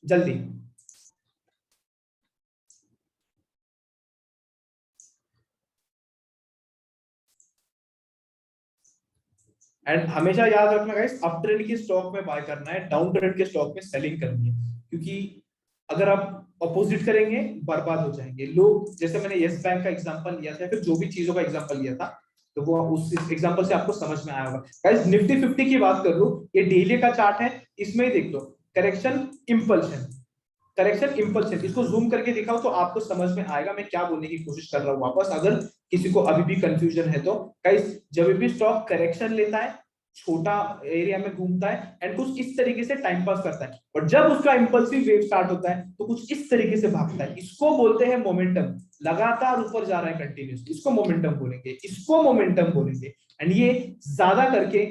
जल्दी। एंड हमेशा याद रखना गाइस, अप ट्रेंड के स्टॉक में बाय करना है, डाउन ट्रेंड के स्टॉक में सेलिंग करनी है, क्योंकि अगर आप अपोजिट करेंगे बर्बाद हो जाएंगे लोग। जैसे मैंने यस बैंक का एग्जांपल लिया था, फिर जो भी चीजों का एग्जांपल लिया था, तो वो उस एग्जांपल से आपको समझ में आया होगा। गाइस निफ्टी 50 की बात कर लो, ये डेली का चार्ट है, इसमें ही देख लो करेक्शन इंपल्शन, करेक्शन इंपल्शन, इसको जूम करके दिखाओ तो आपको समझ में आएगा मैं क्या बोलने की कोशिश कर रहा हूं वापस, अगर किसी को अभी भी कंफ्यूजन है तो। गाइस जब भी स्टॉक करेक्शन लेता है, छोटा एरिया में घूमता है एंड कुछ इस तरीके से टाइम पास करता है, और जब उसका इंपल्सिव वेव स्टार्ट होता है तो कुछ इस तरीके से भागता है, इसको बोलते हैं मोमेंटम। लगातार ऊपर जा रहा है कंटिन्यूसली, इसको मोमेंटम बोलेंगे, इसको मोमेंटम बोलेंगे। एंड ये ज्यादा करके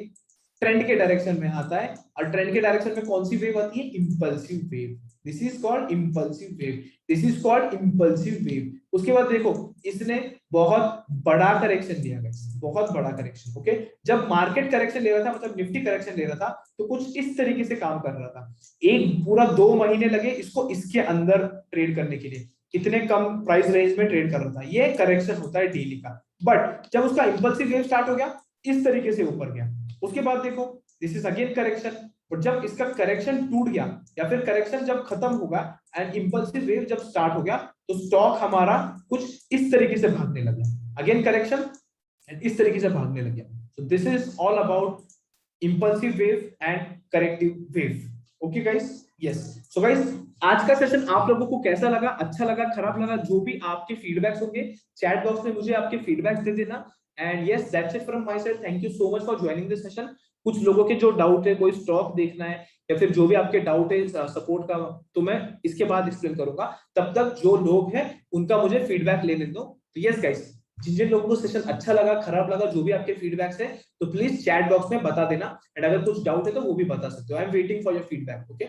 ट्रेंड के डायरेक्शन में आता है, और ट्रेंड के डायरेक्शन में कौन सी वेव आती है? Impulsive wave. This is called impulsive wave, this is called impulsive wave. उसके बाद देखो इसने बहुत बड़ा करेक्शन लिया गाइस, बहुत बड़ा करेक्शन। ओके, जब मार्केट करेक्शन ले रहा था, मतलब निफ्टी करेक्शन ले रहा था, तो कुछ इस तरीके से काम कर रहा था। एक पूरा 2 महीने लगे इसको इसके अंदर ट्रेड करने के लिए, कितने कम प्राइस रेंज में ट्रेड कर रहा था। ये करेक्शन होता है डेली का। बट जब उसका इंपल्सिव वेव स्टार्ट हो गया, इस तरीके से ऊपर गया, उसके बाद देखो दिस इज अगेन करेक्शन। और जब इसका करेक्शन टूट गया या फिर करेक्शन जब खत्म होगा एंड इंपल्सिव वेव जब स्टार्ट हो गया, तो स्टॉक हमारा कुछ इस तरीके से भागने लगा, अगेन करेक्शन एंड इस तरीके से भागने लग गया। सो this is all about impulsive wave and corrective wave. Okay guys, yes. So guys आज का सेशन आप लोगों को कैसा लगा, अच्छा लगा, खराब लगा, जो भी आपके फीडबैक्स होंगे चैट बॉक्स में मुझे आपके फीडबैक्स दे देना। And yes that's it from my side, thank you so much for joining this session. कुछ लोगों के जो डाउट है, कोई स्टॉक देखना है या फिर जो भी आपके डाउट है सपोर्ट का, तो मैं इसके बाद एक्सप्लेन करूंगा। तब तक जो लोग हैं उनका मुझे फीडबैक लेने दो। तो यस गाइस, जिन जिन लोगों को सेशन अच्छा लगा, खराब लगा, जो भी आपके फीडबैक्स है, तो प्लीज चैट बॉक्स में बता देना। एंड अगर कुछ डाउट है तो वो भी बता सकते हो। I am waiting for your feedback. Okay.